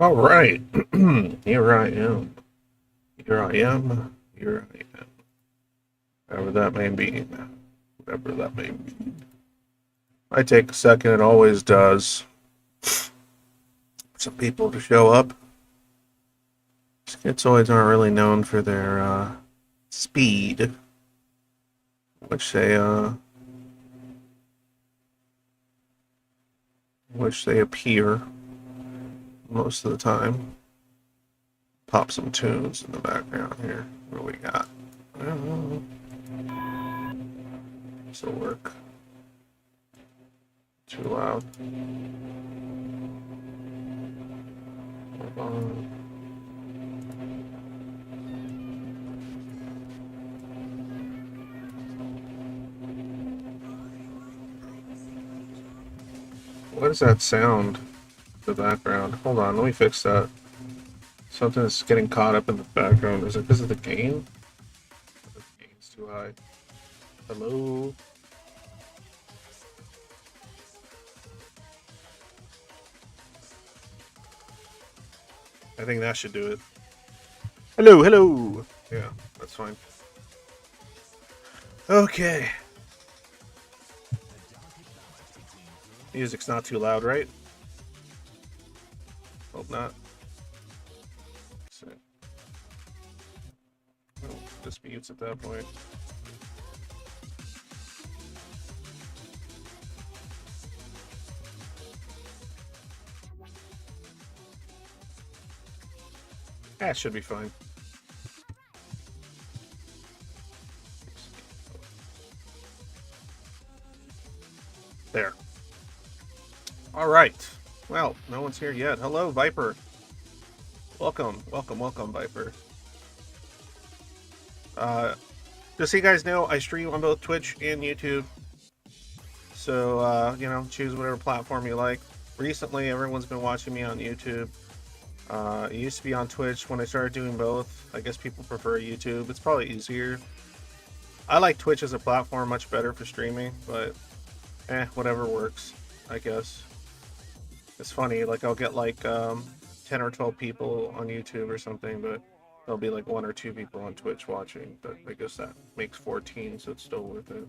All right. Here I am. Here I am. Here I am. Whatever that may mean. Whatever that may mean. I take a second, it always does, for some people to show up. Schizoids aren't really known for their speed, which they appear most of the time. Pop some tunes in the background here. What do we got? This will work. Too loud. Hold on. What is that sound? The background. Hold on, let me fix that. Something is getting caught up in the background. Is it because of the gain? The gain's too high. Hello? I think that should do it. Hello, hello! Yeah, that's fine. Okay. Music's not too loud, right? Hope not. Oh, just mutes at that point. That should be fine. There. All right. Well, no one's here yet. Hello, Viper. Welcome, welcome, welcome, Viper. Just so you guys know, I stream on both Twitch and YouTube. So, you know, choose whatever platform you like. Recently, everyone's been watching me on YouTube. It used to be on Twitch when I started doing both. I guess people prefer YouTube. It's probably easier. I like Twitch as a platform much better for streaming, but whatever works, I guess. It's funny, like I'll get like 10 or 12 people on YouTube or something, but there'll be like 1 or 2 people on Twitch watching, but I guess that makes 14, so it's still worth it.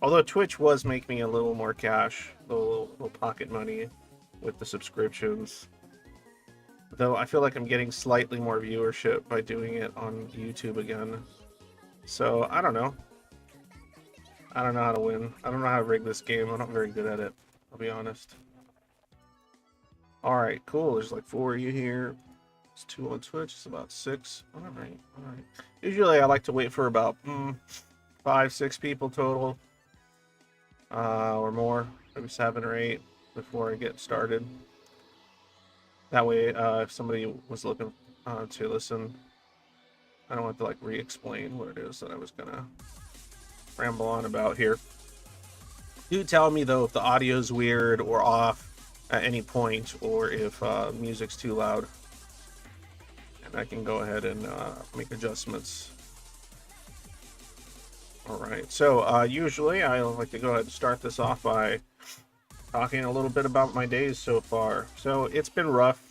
Although Twitch was making me a little more cash, a little pocket money with the subscriptions. Though I feel like I'm getting slightly more viewership by doing it on YouTube again. So, I don't know. I don't know how to win. I don't know how to rig this game. I'm not very good at it, I'll be honest. Alright, cool. There's like 4 of you here. It's 2 on Twitch. It's about 6. Alright, alright. Usually I like to wait for about 5, 6 people total. Or more. Maybe 7 or 8 before I get started. That way, if somebody was looking to listen, I don't have to like re-explain what it is that I was gonna ramble on about here. Do tell me though if the audio's weird or off at any point, or if music's too loud, and I can go ahead and make adjustments. Alright, so usually I like to go ahead and start this off by talking a little bit about my days so far. So it's been rough,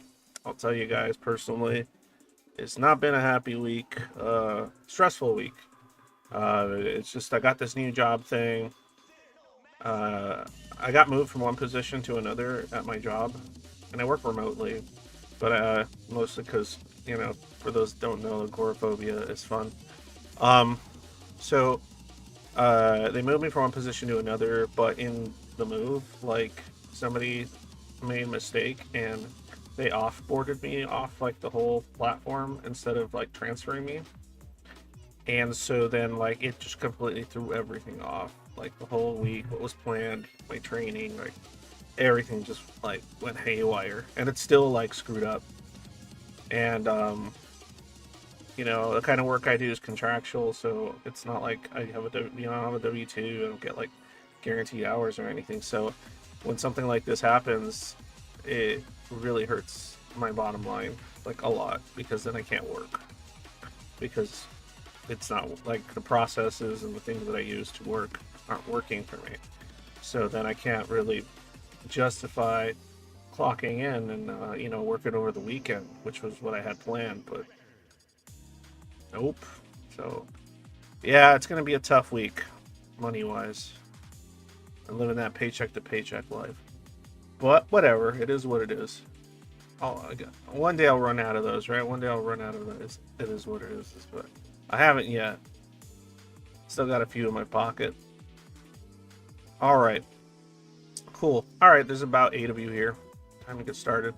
I'll tell you guys personally. It's not been a happy week, stressful week. It's just I got this new job thing. I got moved from one position to another at my job, and I work remotely, but mostly because, you know, for those that don't know, agoraphobia is fun. So they moved me from one position to another, but in the move, like, somebody made a mistake and they offboarded me off like the whole platform instead of like transferring me. And so then like it just completely threw everything off. Like the whole week, what was planned, my training, like everything just like went haywire, and it's still like screwed up. And you know, the kind of work I do is contractual, so it's not like I have I have a W-2. I don't get like guaranteed hours or anything. So when something like this happens, it really hurts my bottom line like a lot, because then I can't work, because it's not like the processes and the things that I use to work aren't working for me. So then I can't really justify clocking in and you know, working over the weekend, which was what I had planned, but nope. So yeah, it's gonna be a tough week, money wise. I'm living that paycheck to paycheck life. But whatever, it is what it is. One day I'll run out of those, right? One day I'll run out of those. It is what it is. But I haven't yet. Still got a few in my pocket. All right. Cool. All right, there's about 8 of you here. Time to get started.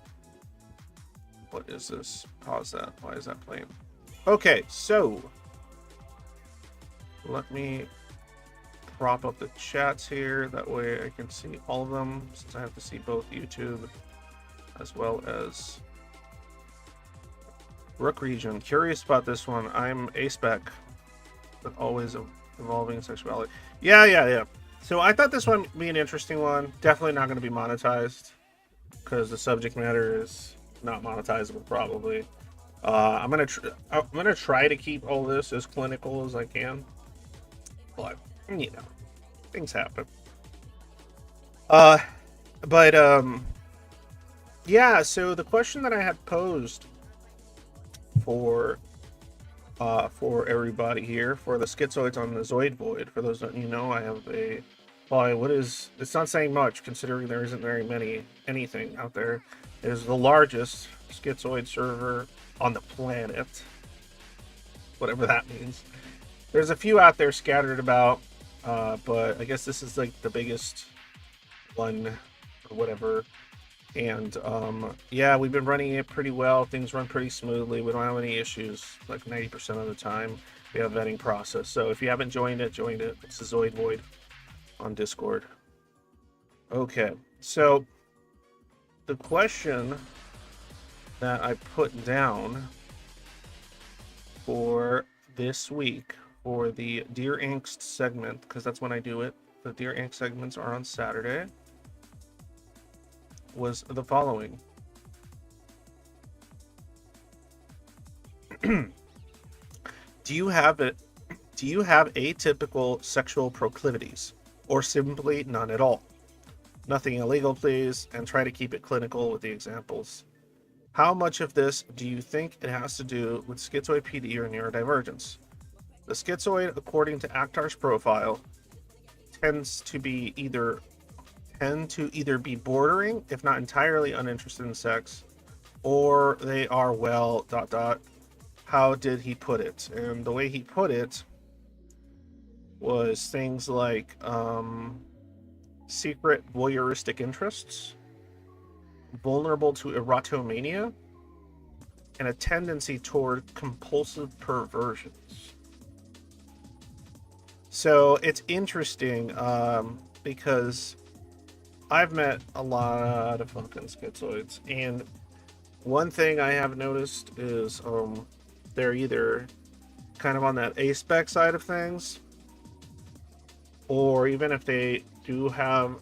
What is this? Pause that. Why is that playing? Okay, so let me prop up the chats here. That way I can see all of them, since I have to see both YouTube as well as Rook Region. Curious about this one. I'm A-spec, but always evolving sexuality. Yeah. So I thought this one would be an interesting one. Definitely not going to be monetized because the subject matter is not monetizable, probably. I'm gonna try to keep all this as clinical as I can, but you know, things happen. Yeah. So the question that I had posed for everybody here, for the schizoids on the Zoid Void, for those that you know, I have a, well, it's not saying much considering there isn't very anything out there. It is the largest schizoid server on the planet, whatever that means. There's a few out there scattered about, but I guess this is like the biggest one or whatever. And yeah, we've been running it pretty well. Things run pretty smoothly. We don't have any issues like 90% of the time. We have a vetting process. So if you haven't joined it, join it. It's the Zoid Void on Discord. Okay, so the question that I put down for this week for the Dear Angst segment, because that's when I do it. The Dear Angst segments are on Saturday. Was the following. Do you have atypical sexual proclivities, or simply none at all? Nothing illegal, please, and try to keep it clinical with the examples. How much of this do you think it has to do with schizoid PD or neurodivergence? The schizoid, according to Akhtar's profile, tends to either be bordering, if not entirely uninterested in sex, or they are, well, ... How did he put it? And the way he put it was things like secret voyeuristic interests, vulnerable to erotomania, and a tendency toward compulsive perversions. So it's interesting because I've met a lot of fucking schizoids, and one thing I have noticed is they're either kind of on that A-spec side of things, or even if they do have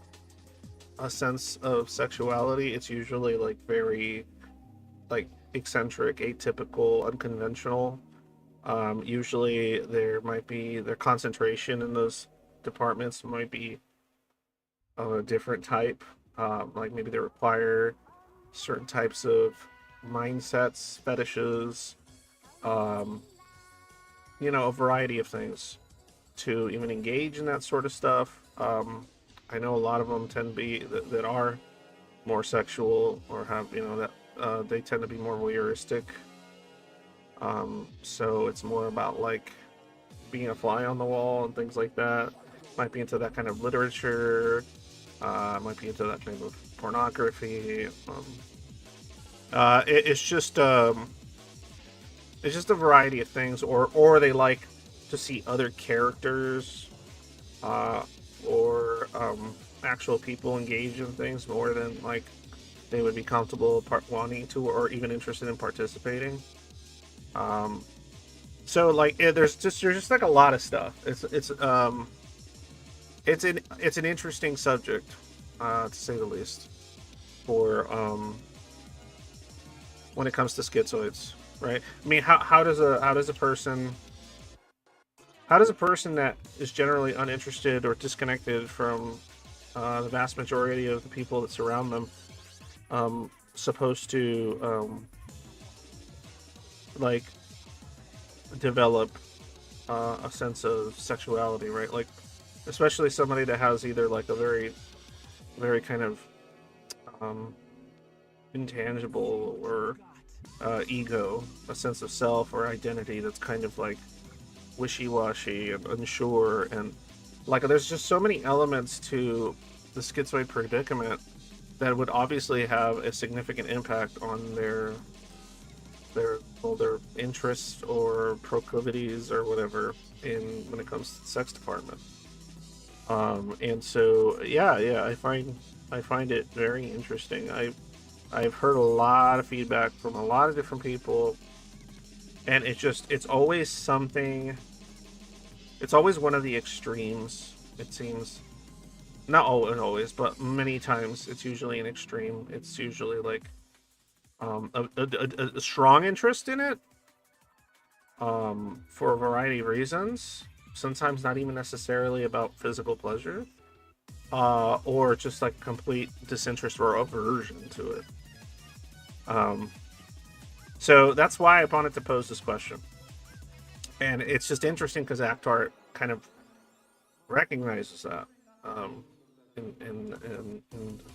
a sense of sexuality, it's usually like very like eccentric, atypical, unconventional. Usually their concentration in those departments might be of a different type. Like maybe they require certain types of mindsets, fetishes, you know, a variety of things to even engage in that sort of stuff. I know a lot of them tend to be that are more sexual, or have, you know, that they tend to be more voyeuristic. So it's more about like being a fly on the wall and things like that. Might be into that kind of literature. Might be into that kind of pornography. It's just a variety of things, or they like to see other characters, or actual people engage in things more than like they would be comfortable wanting to, or even interested in participating. So like there's just like a lot of stuff. It's an interesting subject, to say the least, for when it comes to schizoids, right? I mean, how does a person that is generally uninterested or disconnected from the vast majority of the people that surround them, supposed to like develop a sense of sexuality, right? Like, especially somebody that has either like a very, very kind of um, intangible or ego, a sense of self or identity that's kind of like wishy-washy and unsure, and like there's just so many elements to the schizoid predicament that would obviously have a significant impact on their interests or proclivities or whatever in when it comes to the sex department. And so yeah, I find it very interesting. I've heard a lot of feedback from a lot of different people, and it's always something. It's always one of the extremes, it seems. Not always, but many times it's usually an extreme. It's usually like a strong interest in it for a variety of reasons. Sometimes not even necessarily about physical pleasure, or just like complete disinterest or aversion to it. Um, so that's why I wanted to pose this question. And it's just interesting because Akhtar kind of recognizes that in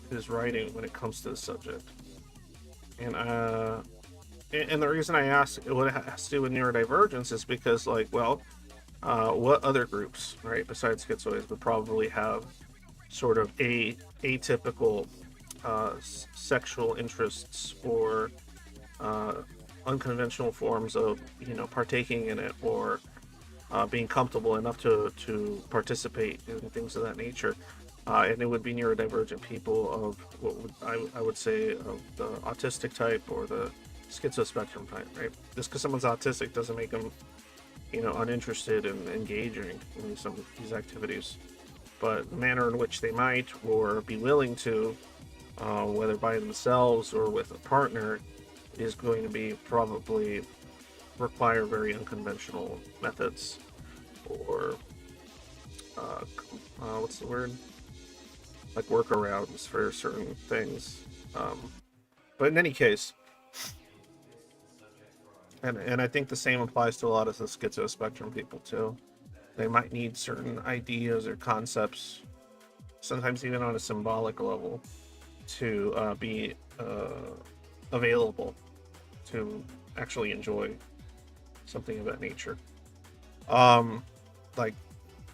his writing when it comes to the subject. And the reason I ask what it has to do with neurodivergence is because, like, well, what other groups, right, besides schizoids, would probably have sort of atypical sexual interests or unconventional forms of, partaking in it, or being comfortable enough to participate in things of that nature. And it would be neurodivergent people of I would say of the autistic type or the schizo-spectrum type, right? Just because someone's autistic doesn't make them, uninterested in engaging in some of these activities. But the manner in which they might or be willing to, whether by themselves or with a partner, is going to be probably require very unconventional methods, or what's the word? Like workarounds for certain things. But in any case, and I think the same applies to a lot of the schizo-spectrum people too. They might need certain ideas or concepts, sometimes even on a symbolic level, to be available to actually enjoy something of that nature. Like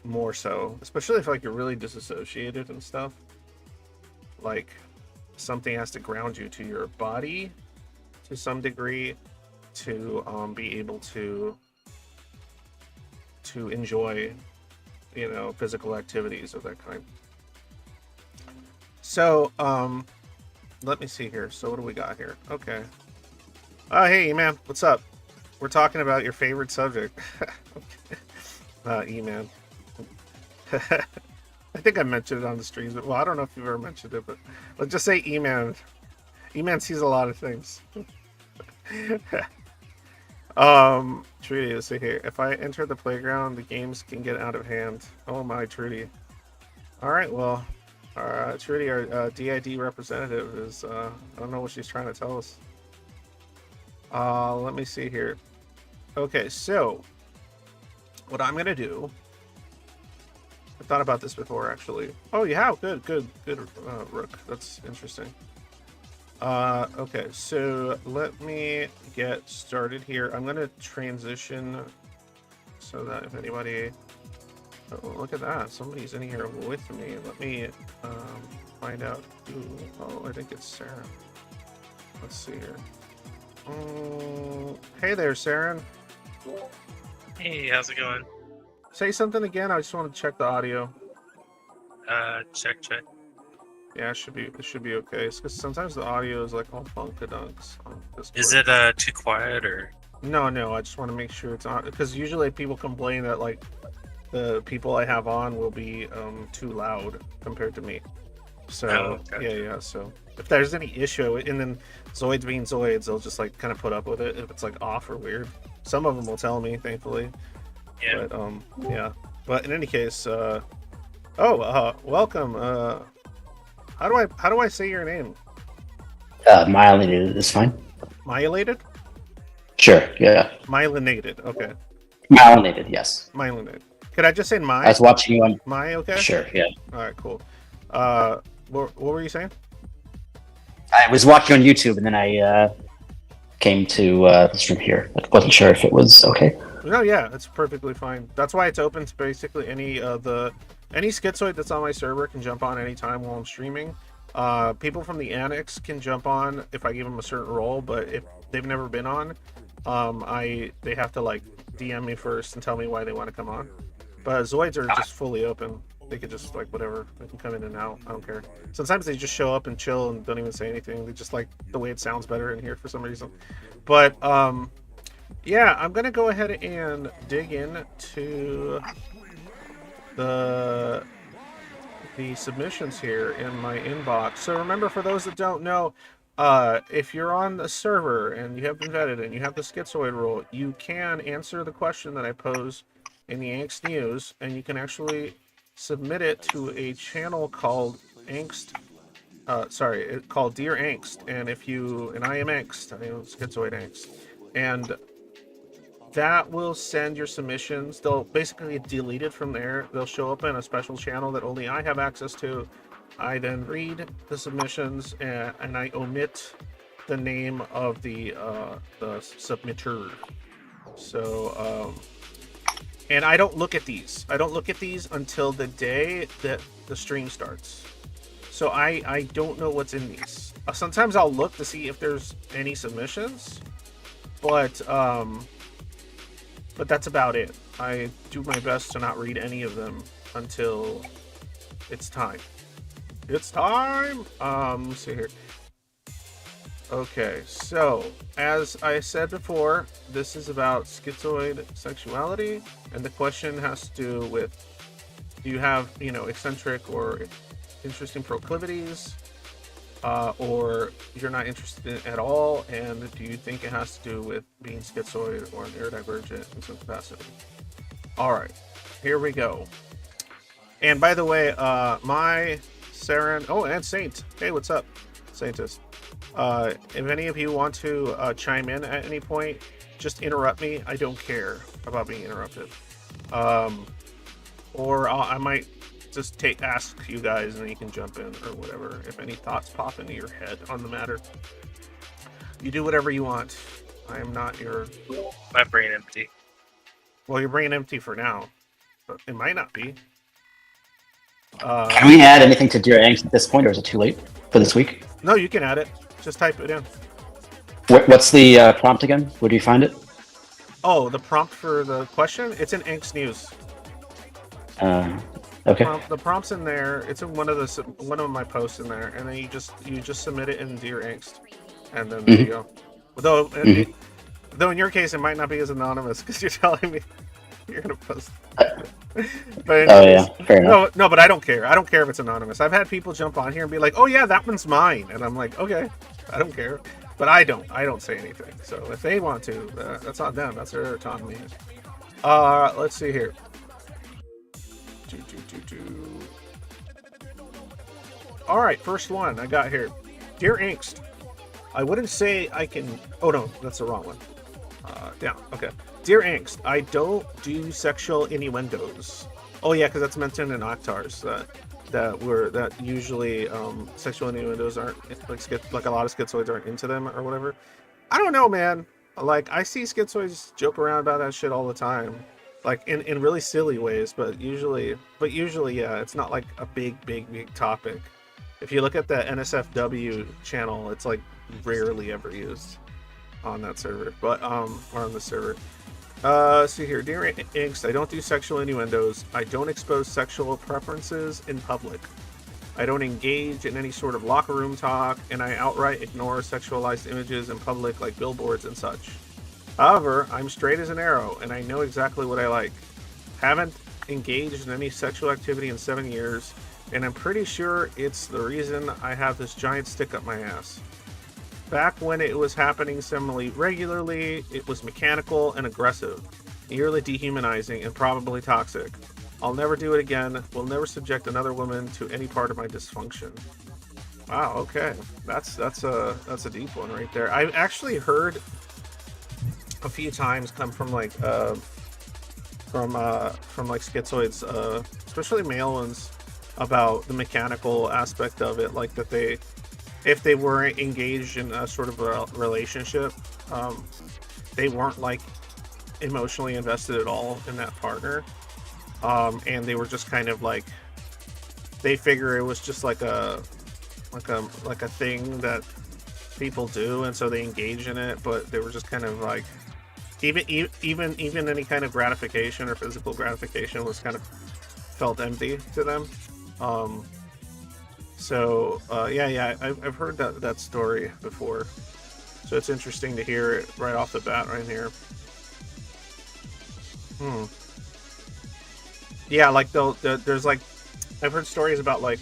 more so, especially if like you're really disassociated and stuff. Like something has to ground you to your body to some degree to be able to enjoy, physical activities of that kind. So let me see here. So what do we got here? Okay. Oh, hey, E-Man. What's up? We're talking about your favorite subject. E-Man. I think I mentioned it on the streams, but well, I don't know if you've ever mentioned it, but let's just say E-Man. E-Man sees a lot of things. Trudy, let's see here. If I enter the playground, the games can get out of hand. Oh my, Trudy. All right, well, Trudy, our DID representative is, I don't know what she's trying to tell us. Let me see here. Okay, so what I'm gonna do, I thought about this before actually. Oh, you have? Good, Rook. That's interesting. Okay, so let me get started here. I'm gonna transition so that if anybody, oh, look at that, somebody's in here with me. Let me find out who. Oh, I think it's Sarah. Let's see here. Hey there, Saren. Hey, how's it going? Say something again. I just want to check the audio. Check. Yeah, it should be okay. It's because sometimes the audio is like all funkadunks on Discord. Is it too quiet or? No. I just want to make sure it's on, because usually people complain that like the people I have on will be too loud compared to me. So yeah. So if there's any issue, and then Zoids being Zoids, they'll just like kind of put up with it if it's like off or weird. Some of them will tell me, thankfully. Yeah. But yeah. But in any case, welcome. How do I say your name? Myelinated is fine. Myelated? Sure, yeah. Myelinated. Okay. Myelinated, yes. Myelinated. Could I just say I was watching you on. okay? Sure, yeah. All right, cool. What were you saying? I was watching on YouTube, and then I came to this room here. I wasn't sure if it was okay. No, yeah, it's perfectly fine. That's why it's open to basically any schizoid that's on my server can jump on anytime while I'm streaming. People from the annex can jump on if I give them a certain role, but if they've never been on, they have to like DM me first and tell me why they want to come on. But Zoids are just fully open. They could just like whatever. They can come in and out. I don't care. Sometimes they just show up and chill and don't even say anything. They just like the way it sounds better in here for some reason. But yeah, I'm gonna go ahead and dig into the submissions here in my inbox. So remember, for those that don't know, if you're on the server and you have been vetted and you have the schizoid rule, you can answer the question that I pose in the Angst News, and you can actually submit it to a channel called Angst. Called Dear Angst. And I am Angst, I am Schizoid Angst, and that will send your submissions. They'll basically get deleted from there. They'll show up in a special channel that only I have access to. I then read the submissions and I omit the name of the submitter. So, and I don't look at these. I don't look at these until the day that the stream starts. So I don't know what's in these. Sometimes I'll look to see if there's any submissions, but that's about it. I do my best to not read any of them until it's time. It's time! Let's see here. Okay, so, as I said before, this is about schizoid sexuality, and the question has to do with, do you have, eccentric or interesting proclivities, or you're not interested in it at all, and do you think it has to do with being schizoid or neurodivergent in some capacity? Alright, here we go. And by the way, my Saren, and Saint, hey, what's up, Saintist? If any of you want to chime in at any point, just interrupt me. I don't care about being interrupted. Or I might just ask you guys and you can jump in or whatever if any thoughts pop into your head on the matter. You do whatever you want. I am not your... My brain empty. Well, your brain empty for now, but it might not be. Can we add anything to Dear Angst at this point, or is it too late for this week? No, you can add it. Just type it in. What's the prompt again? Where do you find it? Oh, the prompt for the question? It's in Angst News. Okay. The prompt's in there. It's in one of my posts in there, and then you just submit it in Dear Angst, and then there you go. Though in your case it might not be as anonymous because you're telling me you're gonna post. But yeah, fair enough. No, but I don't care. I don't care if it's anonymous. I've had people jump on here and be like, "Oh yeah, that one's mine," and I'm like, "Okay, I don't care." But I don't say anything. So if they want to, that's on them. That's their autonomy. Let's see here. All right, first one I got here. Dear Angst, I wouldn't say I can... Oh no, that's the wrong one. Down, okay. Dear Angst, I don't do sexual innuendos. Oh yeah, because that's mentioned in Octars, that usually sexual innuendos aren't, like a lot of schizoids aren't into them or whatever. I don't know, man. Like, I see schizoids joke around about that shit all the time. Like, in really silly ways, but usually, yeah, it's not like a big topic. If you look at the NSFW channel, it's like rarely ever used on that server, but or on the server. See here, Dear Angst, I don't do sexual innuendos. I don't expose sexual preferences in public. I don't engage in any sort of locker room talk, and I outright ignore sexualized images in public like billboards and such. However, I'm straight as an arrow, and I know exactly what I like. Haven't engaged in any sexual activity in 7 years, and I'm pretty sure it's the reason I have this giant stick up my ass. Back when it was happening semi-regularly, it was mechanical and aggressive, nearly dehumanizing and probably toxic. I'll never do it again. Will never subject another woman to any part of my dysfunction. Wow. Okay. That's a deep one right there. I've actually heard a few times come from like from like schizoids, especially male ones, about the mechanical aspect of it, like that they, if they were engaged in a sort of a relationship, um, they weren't like emotionally invested at all in that partner, and they were just kind of like, they figure it was just like a thing that people do, and so they engage in it, but they were just kind of like, even any kind of gratification or physical gratification was kind of felt empty to them. Um, yeah, I've heard that story before, so it's interesting to hear it right off the bat right here. Hmm. Yeah, like there's like, I've heard stories about like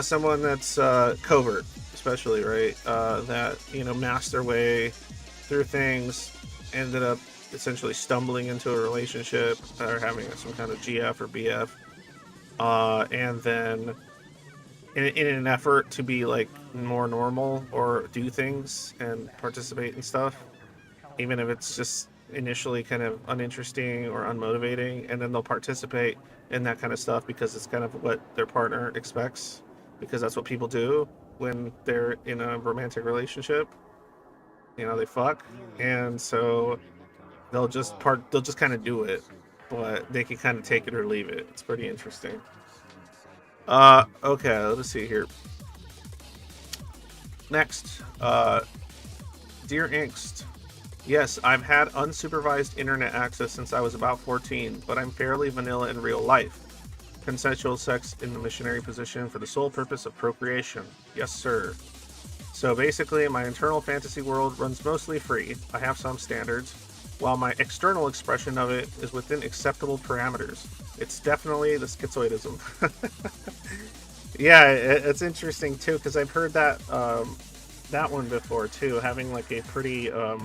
someone that's covert, especially, right, that masked their way through things, ended up essentially stumbling into a relationship or having some kind of GF or BF, and then in an effort to be like more normal or do things and participate in stuff, even if it's just initially kind of uninteresting or unmotivating, and then they'll participate in that kind of stuff because it's kind of what their partner expects, because that's what people do when they're in a romantic relationship. They fuck, and so they'll just kind of do it, but they can kind of take it or leave it. It's pretty interesting. Okay, let's see here. Next, Dear Angst. Yes, I've had unsupervised internet access since I was about 14, but I'm fairly vanilla in real life. Consensual sex in the missionary position for the sole purpose of procreation. Yes, sir. So basically, my internal fantasy world runs mostly free. I have some standards, while my external expression of it is within acceptable parameters. It's definitely the schizoidism. Yeah, it's interesting too, because I've heard that one before too, having like a pretty let's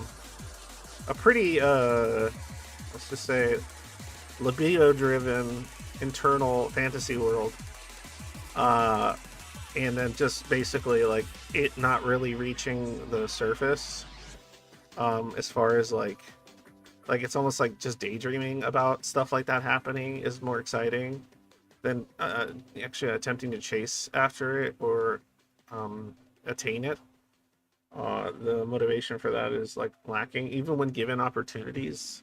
just say libido driven internal fantasy world, uh and then just basically like it not really reaching the surface, as far as like it's almost like just daydreaming about stuff like that happening is more exciting than actually attempting to chase after it or attain it. The motivation for that is like lacking, even when given opportunities.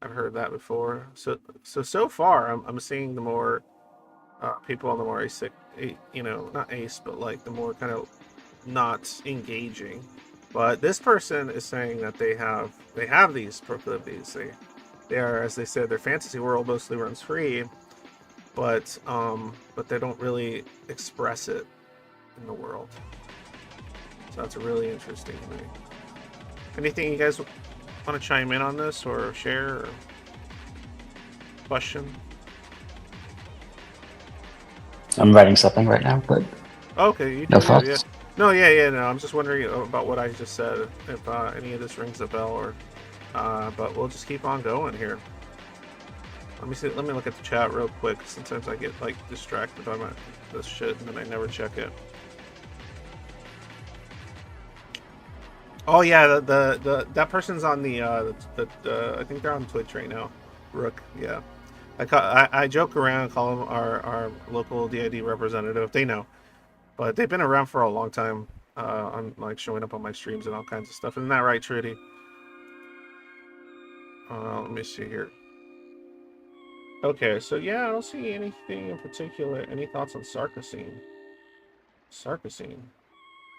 I've heard that before. So far, I'm seeing the more people on the more ace, not ace, but like the more kind of not engaging. But this person is saying that they have these proclivities. They are, as they said, their fantasy world mostly runs free, but they don't really express it in the world. So that's really interesting to me. Anything you guys want to chime in on this or share or question? I'm writing something right now, but Okay, you no do, yeah. thoughts. No, yeah, no. I'm just wondering about what I just said, if any of this rings a bell, or. But we'll just keep on going here. Let me see. Let me look at the chat real quick. Sometimes I get like distracted by this shit, and then I never check it. Oh yeah, that person's on the I think they're on Twitch right now. Rook, yeah. I joke around and call them our local DID representative. They know, but they've been around for a long time. On like showing up on my streams and all kinds of stuff. Isn't that right, Trudy? Let me see here. Okay, so yeah, I don't see anything in particular. Any thoughts on Sarcosine? Sarcosine.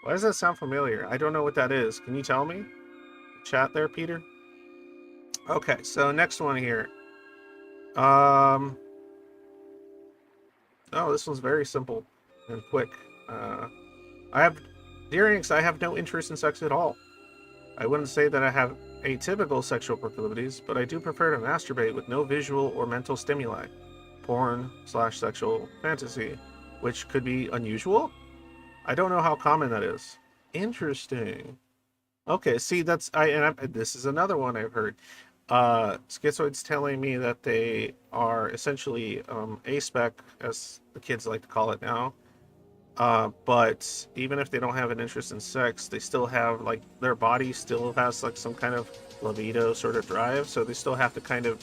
Why does that sound familiar? I don't know what that is. Can you tell me? Chat there, Peter. Okay, so next one here. Oh, this one's very simple and quick. I have, Dear Inks, I have no interest in sex at all. I wouldn't say that I have atypical sexual proclivities, but I do prefer to masturbate with no visual or mental stimuli. Porn/sexual fantasy, which could be unusual. I don't know how common that is. Interesting. Okay, see, this is another one I've heard. Schizoids telling me that they are essentially aspec, as the kids like to call it now, But even if they don't have an interest in sex, they still have like their body still has like some kind of libido sort of drive, so they still have to kind of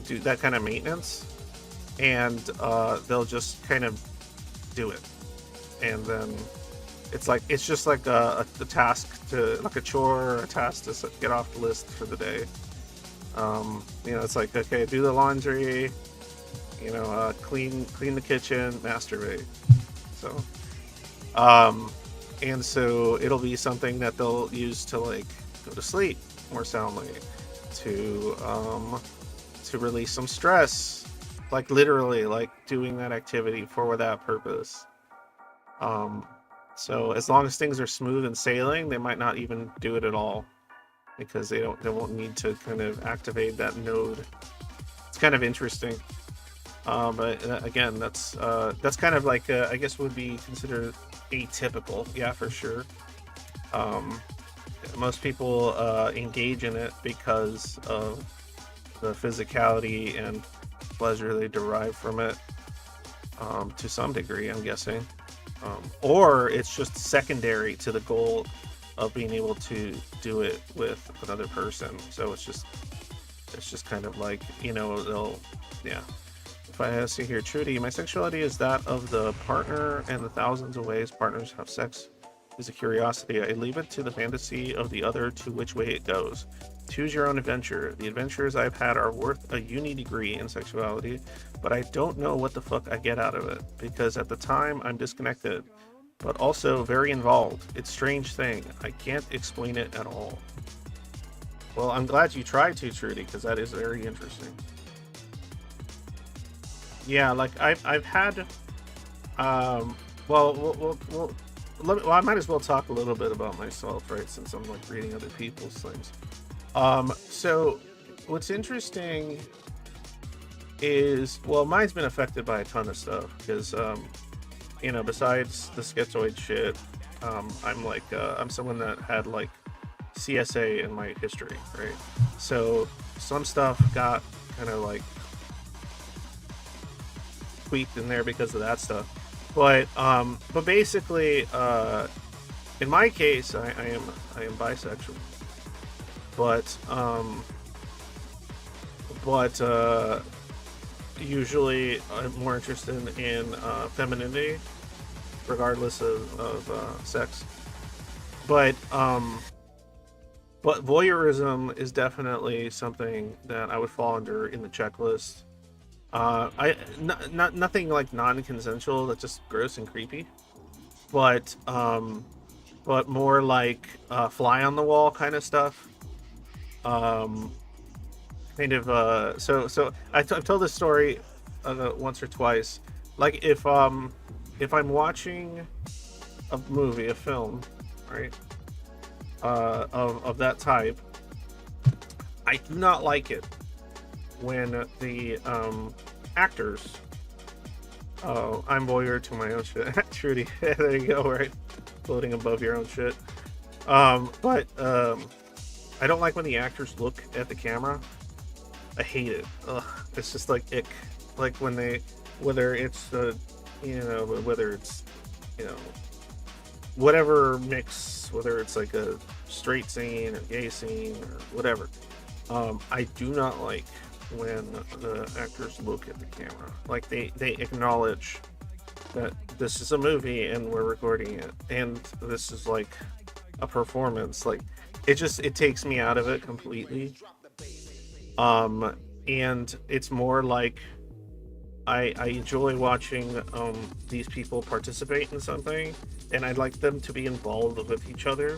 do that kind of maintenance, and they'll just kind of do it, and then it's just like a task to like a chore or a task to get off the list for the day. It's like, okay, do the laundry, clean the kitchen, masturbate. So and so it'll be something that they'll use to like go to sleep more soundly, to release some stress, like literally like doing that activity for that purpose. So as long as things are smooth and sailing, they might not even do it at all, because they won't need to kind of activate that node. It's kind of interesting. But again, that's kind of like I guess would be considered atypical. Yeah, for sure. Most people engage in it because of the physicality and pleasure they derive from it, to some degree, I'm guessing. Or it's just secondary to the goal of being able to do it with another person. So it's just kind of like, they'll, yeah. If I see here, Trudy, my sexuality is that of the partner, and the thousands of ways partners have sex is a curiosity. I leave it to the fantasy of the other to which way it goes. Choose your own adventure. The adventures I've had are worth a uni degree in sexuality, but I don't know what the fuck I get out of it, because at the time I'm disconnected, but also very involved. It's a strange thing. I can't explain it at all. Well, I'm glad you tried to, Trudy, because that is very interesting. Yeah, like I've had, well, I might as well talk a little bit about myself, right? Since I'm like reading other people's things. So what's interesting is, well, mine's been affected by a ton of stuff, because, besides the schizoid shit, I'm like, I'm someone that had like CSA in my history, right? So some stuff got kind of like tweaked in there because of that stuff. But basically, in my case, I am bisexual. But usually I'm more interested in femininity, regardless of sex. But voyeurism is definitely something that I would fall under in the checklist. Nothing like non-consensual, that's just gross and creepy, but more like fly on the wall kind of stuff. So I've told this story once or twice. Like if I'm watching a movie, a film, right, of that type, I do not like it when the actors, I'm voyeur to my own shit. Trudy, there you go, right, floating above your own shit. But I don't like when the actors look at the camera. I hate it. Ugh, it's just like ick. Like when they, whether it's whatever mix, whether it's like a straight scene or gay scene or whatever. I do not like when the actors look at the camera. Like they acknowledge that this is a movie and we're recording it, and this is like a performance. Like it takes me out of it completely. And it's more like I enjoy watching these people participate in something, and I'd like them to be involved with each other,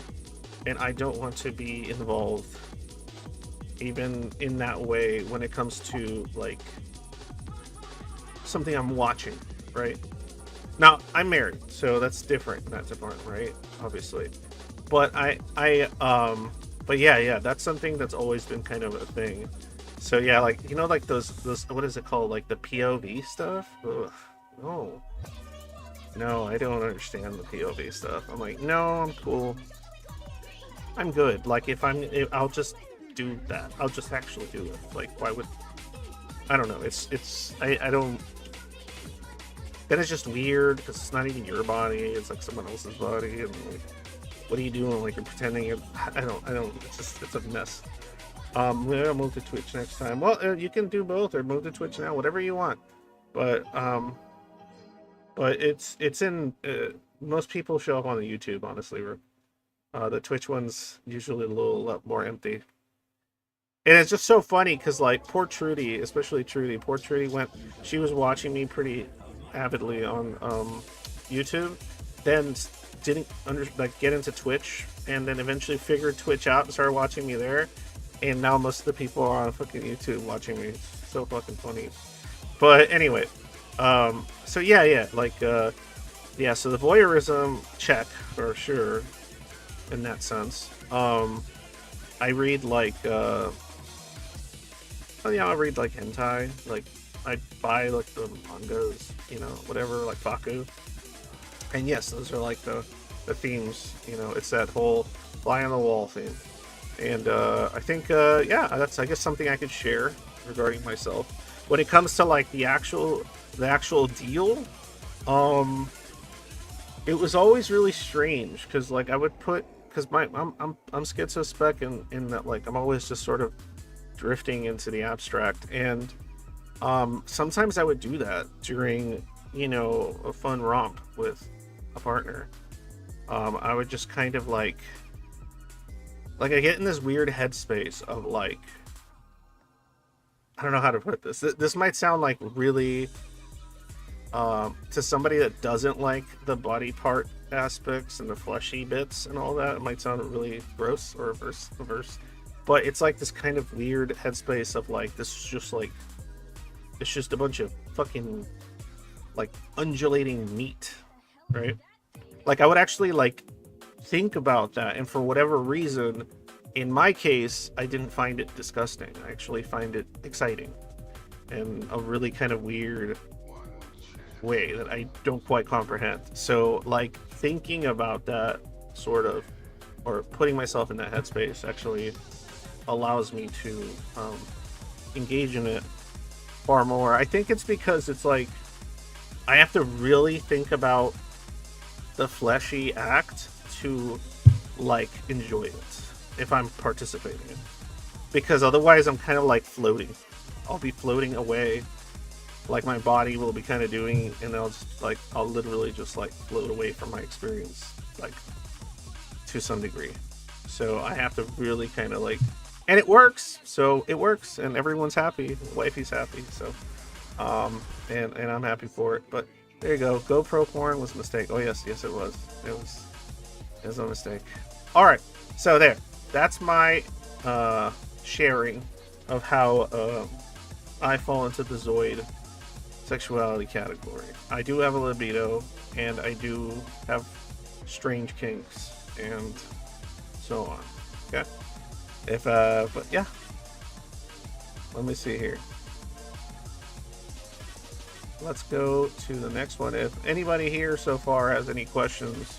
and I don't want to be involved even in that way when it comes to like something I'm watching, right? Now I'm married, so that's different. That's different, right? Obviously, but but yeah, that's something that's always been kind of a thing. So yeah, like like those what is it called? Like the POV stuff? Ugh, no, I don't understand the POV stuff. I'm like, no, I'm cool. I'm good. Like I'll just do that. I'll just actually do it. Like why would I don't know. I don't. then it's just weird because it's not even your body; it's like someone else's body, and like, what are you doing? Like you're pretending it. I don't. It's a mess. Maybe I'll move to Twitch next time. Well, you can do both or move to Twitch now, whatever you want. But it's in most people show up on the YouTube, honestly. The Twitch one's usually a little more empty. And it's just so funny because like poor Trudy, especially Trudy, poor Trudy she was watching me pretty avidly on YouTube, then didn't get into Twitch, and then eventually figured Twitch out and started watching me there. And now most of the people are on fucking YouTube watching me. It's so fucking funny. But anyway, so yeah, like yeah, so the voyeurism check for sure in that sense. I read like I read like hentai, like I buy like the mangas, whatever, like Baku. And yes, those are like the themes, it's that whole fly on the wall theme. And I think yeah, that's I guess something I could share regarding myself. When it comes to like the actual deal, it was always really strange because like I would put because I'm schizo-spec in that like I'm always just sort of drifting into the abstract, and sometimes I would do that during a fun romp with a partner. I would just kind of like I get in this weird headspace of like I don't know how to put this. This might sound like really to somebody that doesn't like the body part aspects and the fleshy bits and all that, it might sound really gross or reverse. But it's like this kind of weird headspace of like this is just like it's just a bunch of fucking like undulating meat, right? Like I would actually like think about that, and for whatever reason, in my case, I didn't find it disgusting. I actually find it exciting in a really kind of weird way that I don't quite comprehend. So like thinking about that sort of, or putting myself in that headspace actually allows me to engage in it far more. I think it's because it's like I have to really think about the fleshy act to like enjoy it if I'm participating in it, because otherwise I'm kind of like floating. I'll be floating away, like my body will be kind of doing, and I'll literally just like float away from my experience, like to some degree. So I have to really kind of like, and it works. So it works, and everyone's happy. Wifey's happy. So, and I'm happy for it. But there you go. GoPro porn was a mistake. Oh yes, it was. It was a mistake. All right. So there. That's my sharing of how I fall into the Zoid sexuality category. I do have a libido, and I do have strange kinks, and so on. Okay. But yeah. Let me see here. Let's go to the next one. If anybody here so far has any questions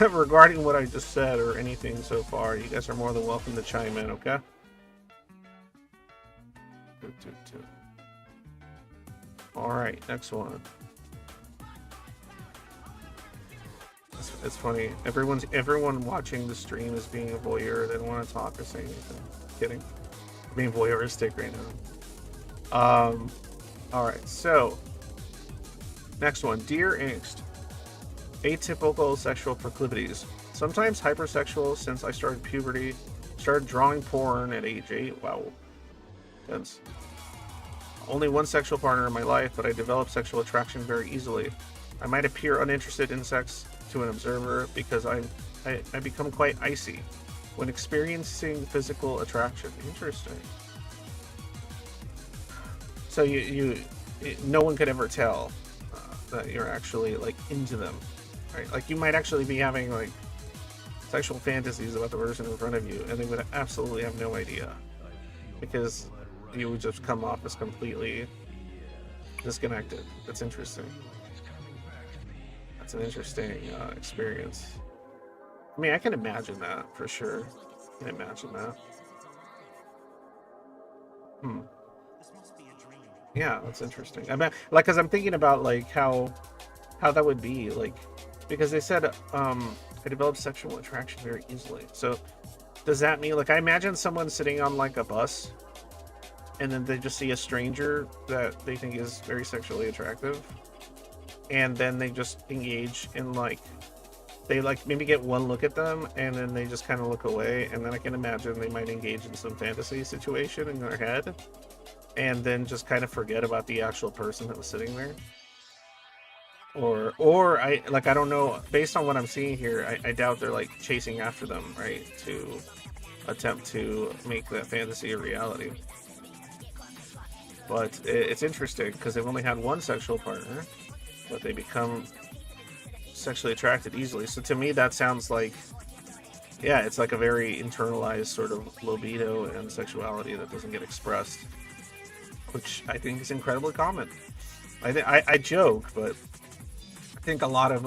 regarding what I just said or anything so far, you guys are more than welcome to chime in, okay? Alright, next one. It's funny. Everyone watching the stream is being a voyeur. They don't want to talk or say anything. Kidding. I'm being voyeuristic right now. Alright, so next one. Dear Angst. Atypical sexual proclivities. Sometimes hypersexual since I started puberty. Started drawing porn at age 8. Wow. That's only one sexual partner in my life, but I developed sexual attraction very easily. I might appear uninterested in sex to an observer because I become quite icy when experiencing physical attraction. Interesting. So you no one could ever tell that you're actually like into them, right? Like you might actually be having like sexual fantasies about the person in front of you, and they would absolutely have no idea because you would just come off as completely disconnected. That's interesting. That's an interesting experience. I mean, I can imagine that for sure. I can imagine that. Yeah, that's interesting. I mean, like, because I'm thinking about like how that would be like, because they said I develop sexual attraction very easily. So does that mean like I imagine someone sitting on like a bus and then they just see a stranger that they think is very sexually attractive, and then they just engage in like they like maybe get one look at them and then they just kind of look away, and then I can imagine they might engage in some fantasy situation in their head and then just kind of forget about the actual person that was sitting there. Or I don't know, based on what I'm seeing here, I doubt they're like chasing after them, right, to attempt to make that fantasy a reality. But it's interesting because they've only had one sexual partner, but they become sexually attracted easily. So to me, that sounds like, yeah, it's like a very internalized sort of libido and sexuality that doesn't get expressed, which I think is incredibly common. I joke, but I think a lot of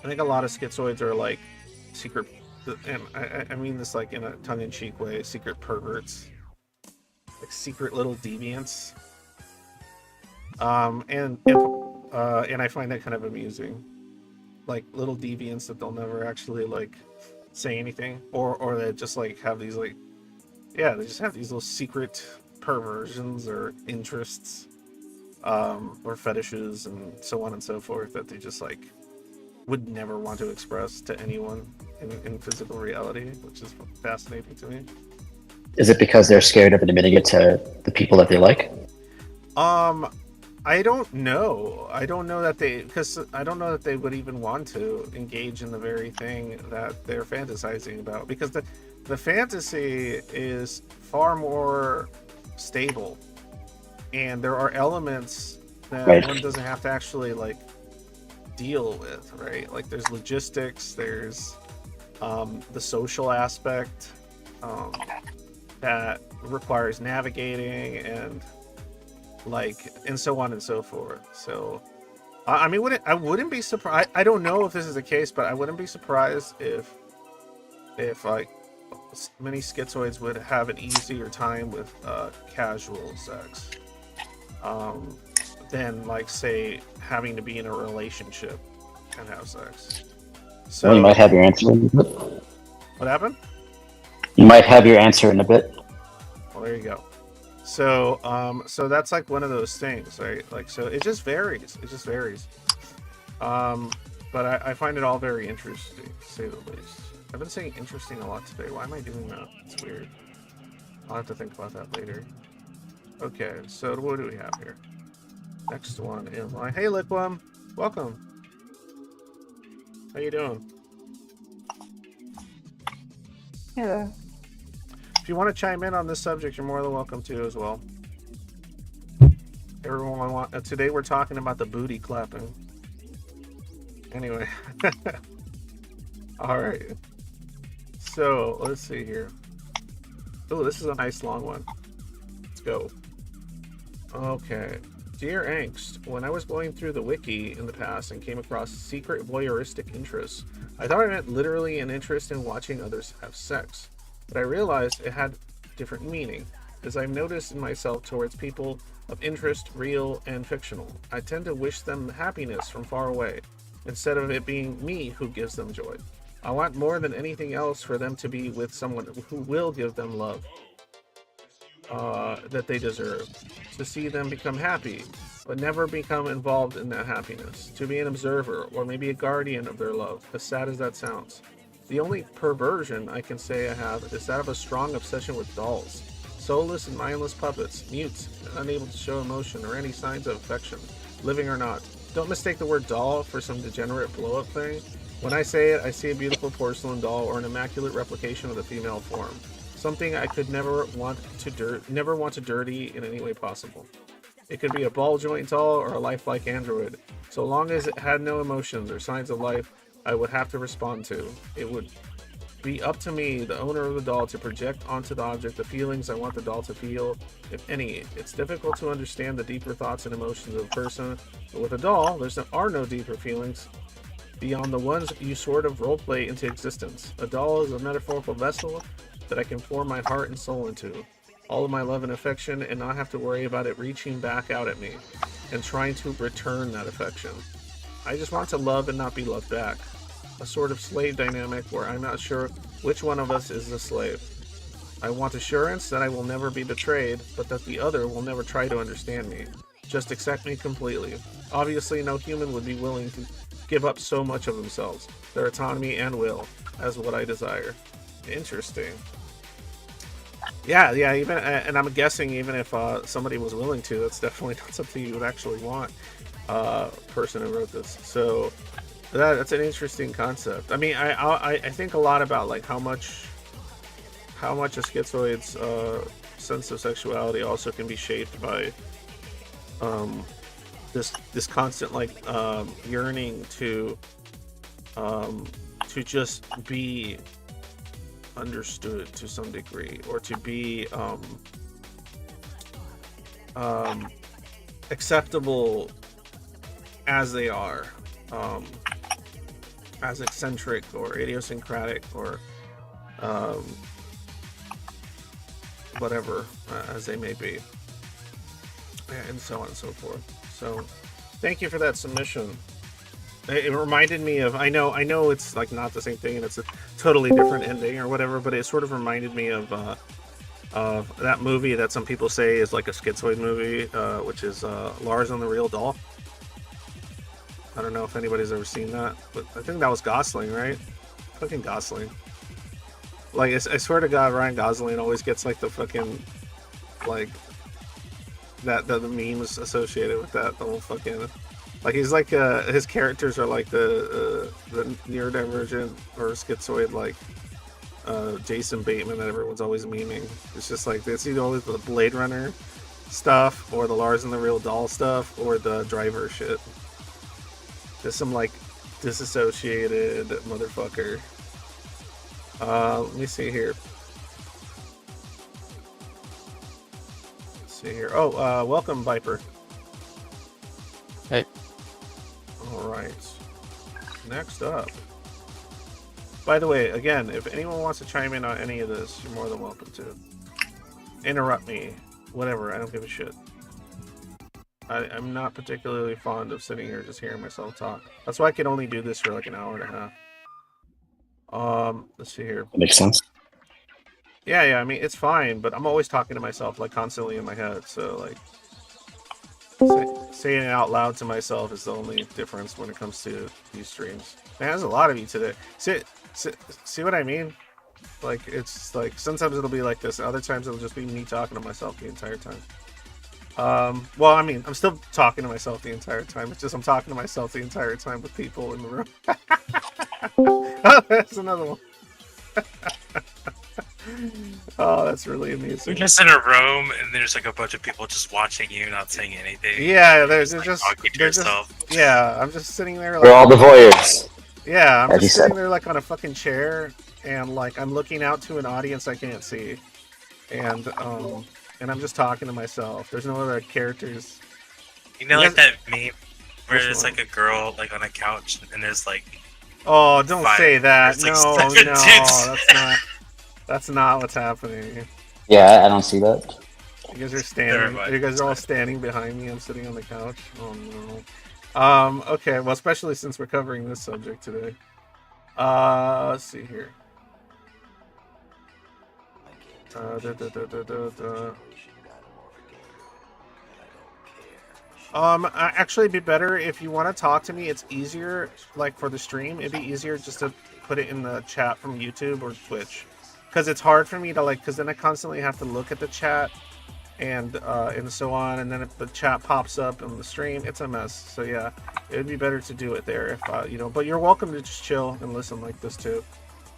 schizoids are like secret, and I mean this like in a tongue-in-cheek way, secret perverts, like secret little deviants. And I find that kind of amusing, like little deviants that they'll never actually like say anything, or that just like have these like, yeah, they just have these little secret perversions or interests, or fetishes and so on and so forth that they just like would never want to express to anyone in physical reality, which is fascinating to me. Is it because they're scared of admitting it to the people that they like? I don't know. I don't know that they would even want to engage in the very thing that they're fantasizing about, because the fantasy is far more stable, and there are elements that Right. one doesn't have to actually like deal with, right? Like there's logistics, there's the social aspect that requires navigating and like and so on and so forth. So I mean, I wouldn't be surprised. I don't know if this is the case, but I wouldn't be surprised if like many schizoids would have an easier time with casual sex than like say having to be in a relationship and have sex. So Well, you might have your answer in a bit. What happened? You might have your answer in a bit. Well, there you go. So so that's like one of those things, right? Like, so it just varies. It just varies. But I find it all very interesting, to say the least. I've been saying interesting a lot today. Why am I doing that? It's weird. I'll have to think about that later. Okay, so what do we have here? Next one in line. Hey, Liquam. Welcome. How you doing? Hello. If you want to chime in on this subject, you're more than welcome to as well. Everyone today we're talking about the booty clapping. Anyway. All right. So let's see here. Oh, this is a nice long one. Let's go. Okay. Dear Angst, when I was going through the wiki in the past and came across secret voyeuristic interests, I thought it meant literally an interest in watching others have sex. But I realized it had different meaning, as I've noticed in myself towards people of interest, real and fictional. I tend to wish them happiness from far away, instead of it being me who gives them joy. I want more than anything else for them to be with someone who will give them love that they deserve, to see them become happy, but never become involved in that happiness, to be an observer or maybe a guardian of their love, as sad as that sounds. The only perversion I can say I have is that of a strong obsession with dolls. Soulless and mindless puppets, mute, unable to show emotion or any signs of affection, living or not. Don't mistake the word doll for some degenerate blow-up thing. When I say it, I see a beautiful porcelain doll or an immaculate replication of the female form. Something I could never want to dirty in any way possible. It could be a ball joint doll or a lifelike android. So long as it had no emotions or signs of life I would have to respond to, it would be up to me, the owner of the doll, to project onto the object the feelings I want the doll to feel, if any. It's difficult to understand the deeper thoughts and emotions of a person, but with a doll, there are no deeper feelings beyond the ones you sort of roleplay into existence. A doll is a metaphorical vessel that I can pour my heart and soul into. all of my love and affection and not have to worry about it reaching back out at me and trying to return that affection. I just want to love and not be loved back. A sort of slave dynamic where I'm not sure which one of us is the slave. I want assurance that I will never be betrayed, but that the other will never try to understand me. Just accept me completely. Obviously, no human would be willing to give up so much of themselves, their autonomy and will, as what I desire. Interesting. Yeah, even, and I'm guessing even if somebody was willing to, that's definitely not something you would actually want. Person who wrote this. So that's an interesting concept. I mean, I think a lot about like how much a schizoid's sense of sexuality also can be shaped by this constant like yearning to just be understood to some degree, or to be acceptable as they are, as eccentric or idiosyncratic or whatever as they may be, and so on and so forth. So thank you for that submission. It reminded me of, I know it's like not the same thing and it's a totally different ending or whatever, but it sort of reminded me of that movie that some people say is like a schizoid movie, which is Lars on the Real Doll. I don't know if anybody's ever seen that, but I think that was Gosling, right? Fucking Gosling. Like, I swear to God, Ryan Gosling always gets like the fucking, like, the memes associated with that, the whole fucking, like, he's like, his characters are like the neurodivergent or schizoid, like, Jason Bateman that everyone's always memeing. It's just like, it's either always the Blade Runner stuff, or the Lars and the Real Doll stuff, or the Driver shit. Just some, like, disassociated motherfucker. Let me see here. Let's see here. Oh, welcome, Viper. Hey. Alright. Next up. By the way, again, if anyone wants to chime in on any of this, you're more than welcome to. Interrupt me. Whatever, I don't give a shit. I'm not particularly fond of sitting here just hearing myself talk. That's why I can only do this for like an hour and a half. Let's see here. That makes sense. Yeah, I mean, it's fine, but I'm always talking to myself, like, constantly in my head, so, like, saying it out loud to myself is the only difference when it comes to these streams. Man, there's a lot of you today. See what I mean? Like, it's, like, sometimes it'll be like this, and other times it'll just be me talking to myself the entire time. Well, I mean, I'm still talking to myself the entire time, it's just I'm talking to myself the entire time with people in the room. Oh, that's another one. Oh, that's really amusing. You're just in a room and there's like a bunch of people just watching you, not saying anything. Yeah, they're like, just talking to yourself. yeah, I'm just sitting there like, We're all the voyeurs. yeah, I'm as just you sitting said. there like on a fucking chair, and like I'm looking out to an audience I can't see, and I'm just talking to myself. There's no other characters. You know, like that meme where Which there's one? like a girl like on a couch and there's like, Oh, don't say that. There's, like, No, seven no, dudes. that's not what's happening. Yeah, I don't see that. You guys are standing. mind. You guys are all standing behind me. I'm sitting on the couch. Oh no. Okay. Well, especially since we're covering this subject today. Let's see here. Actually, it'd be better if you want to talk to me. It's easier, like for the stream. It'd be easier just to put it in the chat from YouTube or Twitch, because it's hard for me to like. Because then I constantly have to look at the chat and so on. And then if the chat pops up in the stream, it's a mess. So yeah, it'd be better to do it there if you know. But you're welcome to just chill and listen like this too.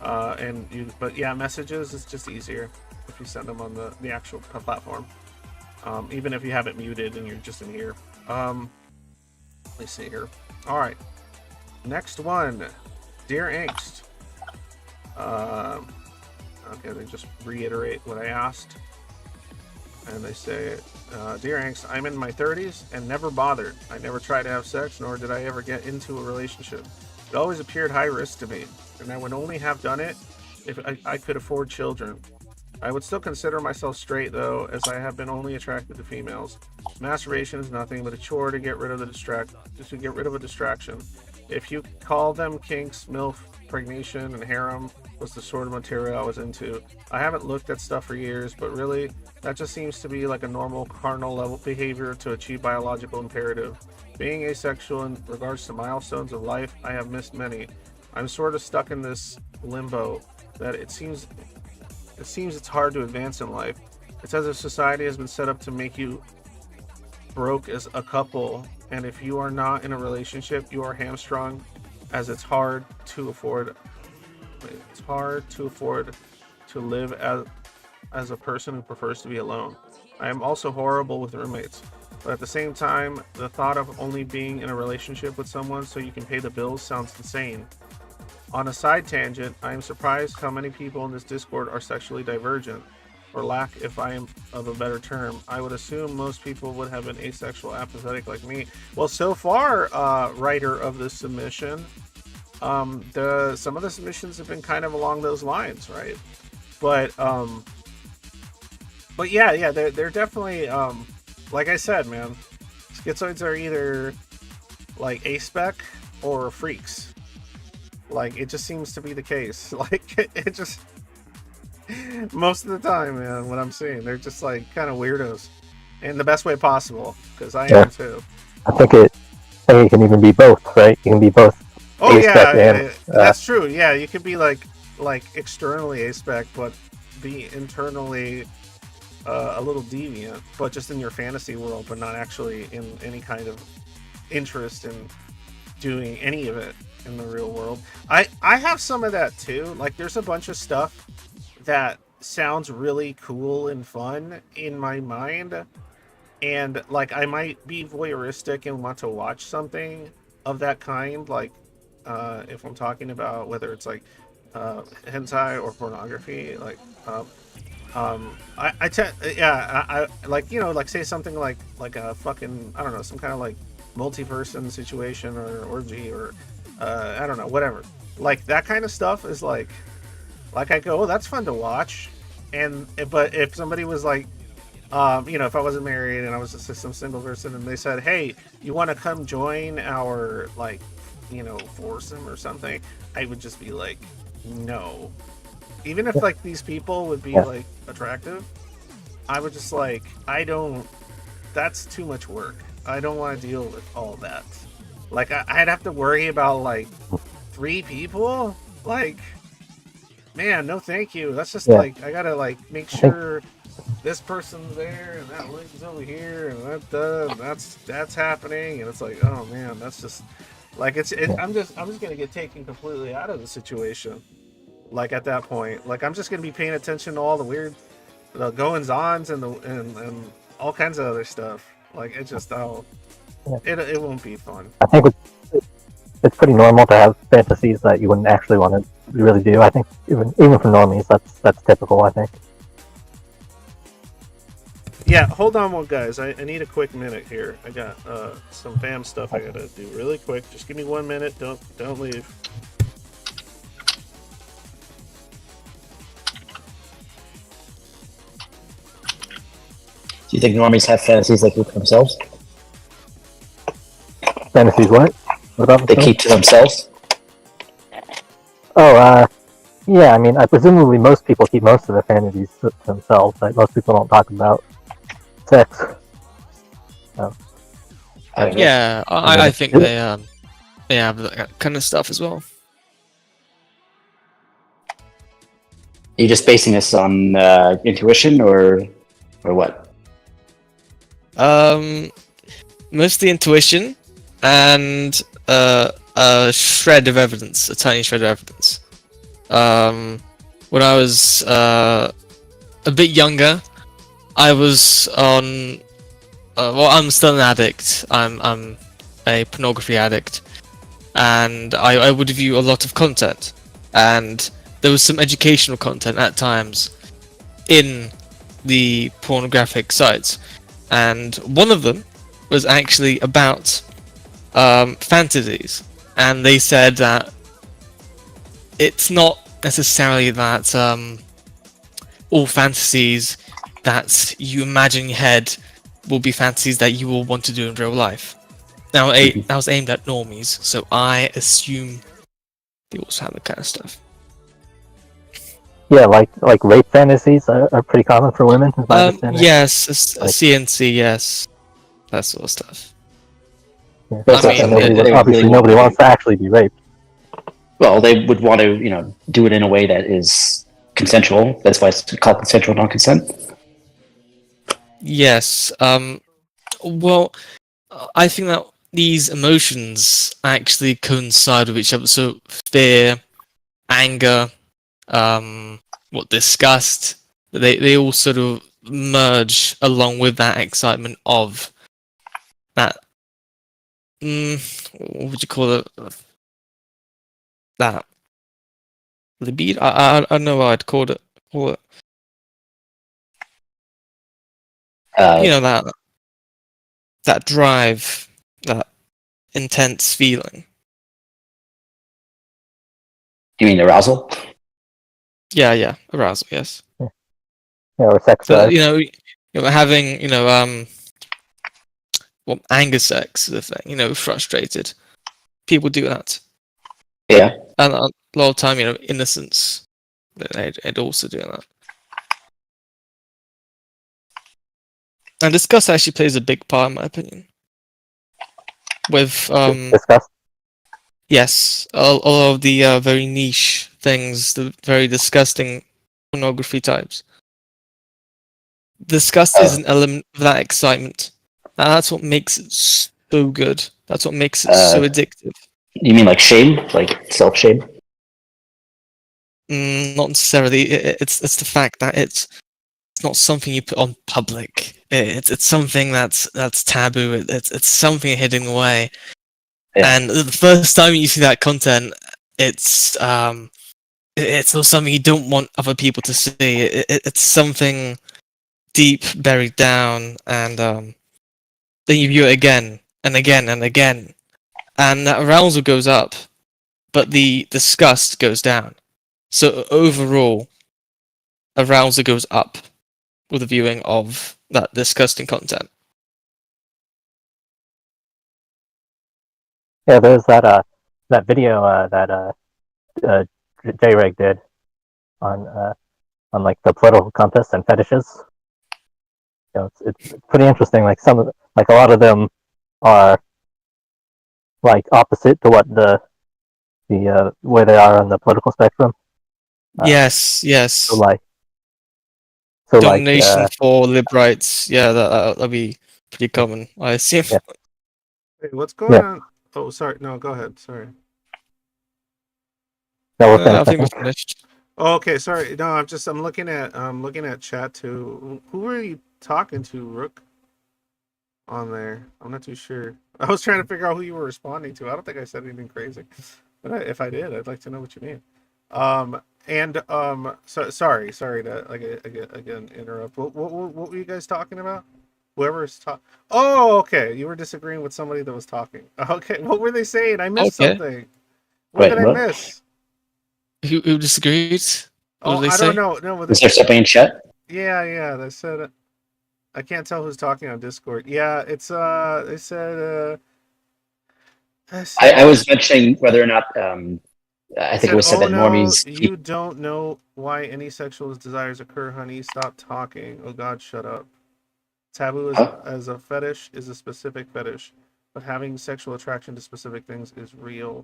But yeah, messages is just easier if you send them on the actual platform. Even if you have it muted and you're just in here. Let's see here. All right, next one, Dear Angst. Okay, they just reiterate what I asked, and they say, Dear Angst, I'm in my 30s and never bothered. I never tried to have sex, nor did I ever get into a relationship. It always appeared high risk to me, and I would only have done it if I could afford children. I would still consider myself straight though, as I have been only attracted to females. Masturbation is nothing but a chore to get rid of a distraction. If you call them kinks, MILF, pregnation, and harem was the sort of material I was into. I haven't looked at stuff for years, but really, that just seems to be like a normal carnal level behavior to achieve biological imperative. Being asexual in regards to milestones of life, I have missed many. I'm sort of stuck in this limbo that it seems it's hard to advance in life. It's as if society has been set up to make you broke as a couple, and if you are not in a relationship, you are hamstrung, as it's hard to afford to live as a person who prefers to be alone. I am also horrible with roommates, but at the same time, the thought of only being in a relationship with someone so you can pay the bills sounds insane. On a side tangent, I am surprised how many people in this Discord are sexually divergent, or lack, if I am of a better term. I would assume most people would have been asexual apathetic like me. Well, so far, writer of this submission, some of the submissions have been kind of along those lines, right? But yeah, they're definitely, like I said, man, schizoids are either like aspec or freaks. Like, it just seems to be the case. Like, it just, most of the time, man, what I'm seeing, they're just like kind of weirdos in the best way possible, because I am too. I think it can even be both, right? You can be both. Oh A-spec yeah, that's true. Yeah, you could be like externally aspec, but be internally a little deviant, but just in your fantasy world, but not actually in any kind of interest in doing any of it in the real world. I have some of that too. Like, there's a bunch of stuff that sounds really cool and fun in my mind, and like I might be voyeuristic and want to watch something of that kind, like if I'm talking about whether it's like hentai or pornography, like I like, you know, like say something like a fucking, I don't know, some kind of like multi-person situation or orgy or I don't know, whatever. Like that kind of stuff is like I go, oh, that's fun to watch. But if somebody was like, you know, if I wasn't married and I was just some single person and they said, hey, you want to come join our, like, you know, foursome or something, I would just be like, no. Even if like these people would be like attractive, I would just like, that's too much work. I don't want to deal with all that. Like, I'd have to worry about like 3 people. Like, man, no thank you. That's just like, I gotta like make sure this person's there and that link's over here and that's happening, and it's like, oh man, that's just like I'm just gonna get taken completely out of the situation. Like at that point, like I'm just gonna be paying attention to all the weird goings-ons and all kinds of other stuff. Like it just it won't be fun. I think it's pretty normal to have fantasies that you wouldn't actually want to really do. I think even for normies, that's typical, I think. Yeah, hold on one, guys. I need a quick minute here. I got some fam stuff I gotta do really quick. Just give me 1 minute. Don't leave. Do you think normies have fantasies they keep to themselves? Fantasies what? What about They keep to themselves? Oh, yeah, I mean, presumably most people keep most of their fantasies to themselves. Like, most people don't talk about sex. So. Yeah, I think they have that kind of stuff as well. Are you just basing this on intuition or what? Mostly intuition and a shred of evidence, a tiny shred of evidence. When I was a bit younger, I was on. Well, I'm still an addict. I'm a pornography addict, and I would view a lot of content, and there was some educational content at times in the pornographic sites, and one of them was actually about fantasies, and they said that it's not necessarily that all fantasies that you imagine in your head will be fantasies that you will want to do in real life. Now, that was aimed at normies, so I assume they also have that kind of stuff. Yeah, like rape fantasies are pretty common for women, is my understanding. Yes, Like- CNC, yes, that sort of stuff. Yeah. That's I what mean, nobody, they obviously really nobody want wants to actually be raped. Well, they would want to, do it in a way that is consensual. That's why it's called consensual non-consent. Yes. Well, I think that these emotions actually coincide with each other. So fear, anger, disgust. They all sort of merge along with that excitement of that. What would you call it? That libido. I don't know what I'd call it. That drive, that intense feeling. You mean arousal? Yeah, arousal. Yes. Yeah, or sex So drive. having anger sex is a thing. Frustrated. People do that, Yeah. and a lot of time, innocence. They'd also do that. And disgust actually plays a big part, in my opinion. With Disgust. yes, all of the very niche things, the very disgusting pornography types. Disgust is an element of that excitement. And that's what makes it so good. That's what makes it so addictive. You mean like shame, like self-shame? Not necessarily. It's the fact that it's not something you put on public. It's something that's taboo. It's something hidden away. Yeah. And the first time you see that content, it's not something you don't want other people to see. It's something deep, buried down, and then you view it again and again and again, and that arousal goes up, but the disgust goes down. So overall, arousal goes up with the viewing of that disgusting content. Yeah, there's that video that J-Reg did on like the political compass and fetishes. It's pretty interesting. Like a lot of them are like opposite to what the where they are on the political spectrum. Yes. So like Domination for lib rights. Yeah, that'll be pretty common, I assume. Yeah. Hey, what's going on? Oh, sorry. No, go ahead. Sorry. No, we're I finished, think we're finished. Oh, okay, sorry. No, I'm looking at chat too. Who are you talking to, Rook? On there, I'm not too sure. I was trying to figure out who you were responding to. I don't think I said anything crazy, but if I did, I'd like to know what you mean. So sorry to again interrupt. What were you guys talking about? Whoever's talking. Oh, okay. You were disagreeing with somebody that was talking. Okay, what were they saying? I missed something. What did I miss? Who disagreed? What did they I say? don't know. No, Is there something in chat? Yeah. They said. I can't tell who's talking on Discord. Yeah, it's they said. I was mentioning whether or not I think it was said that no, normies. you don't know why any sexual desires occur, honey. Stop talking. Oh God, shut up. Taboo as a fetish is a specific fetish, but having sexual attraction to specific things is real.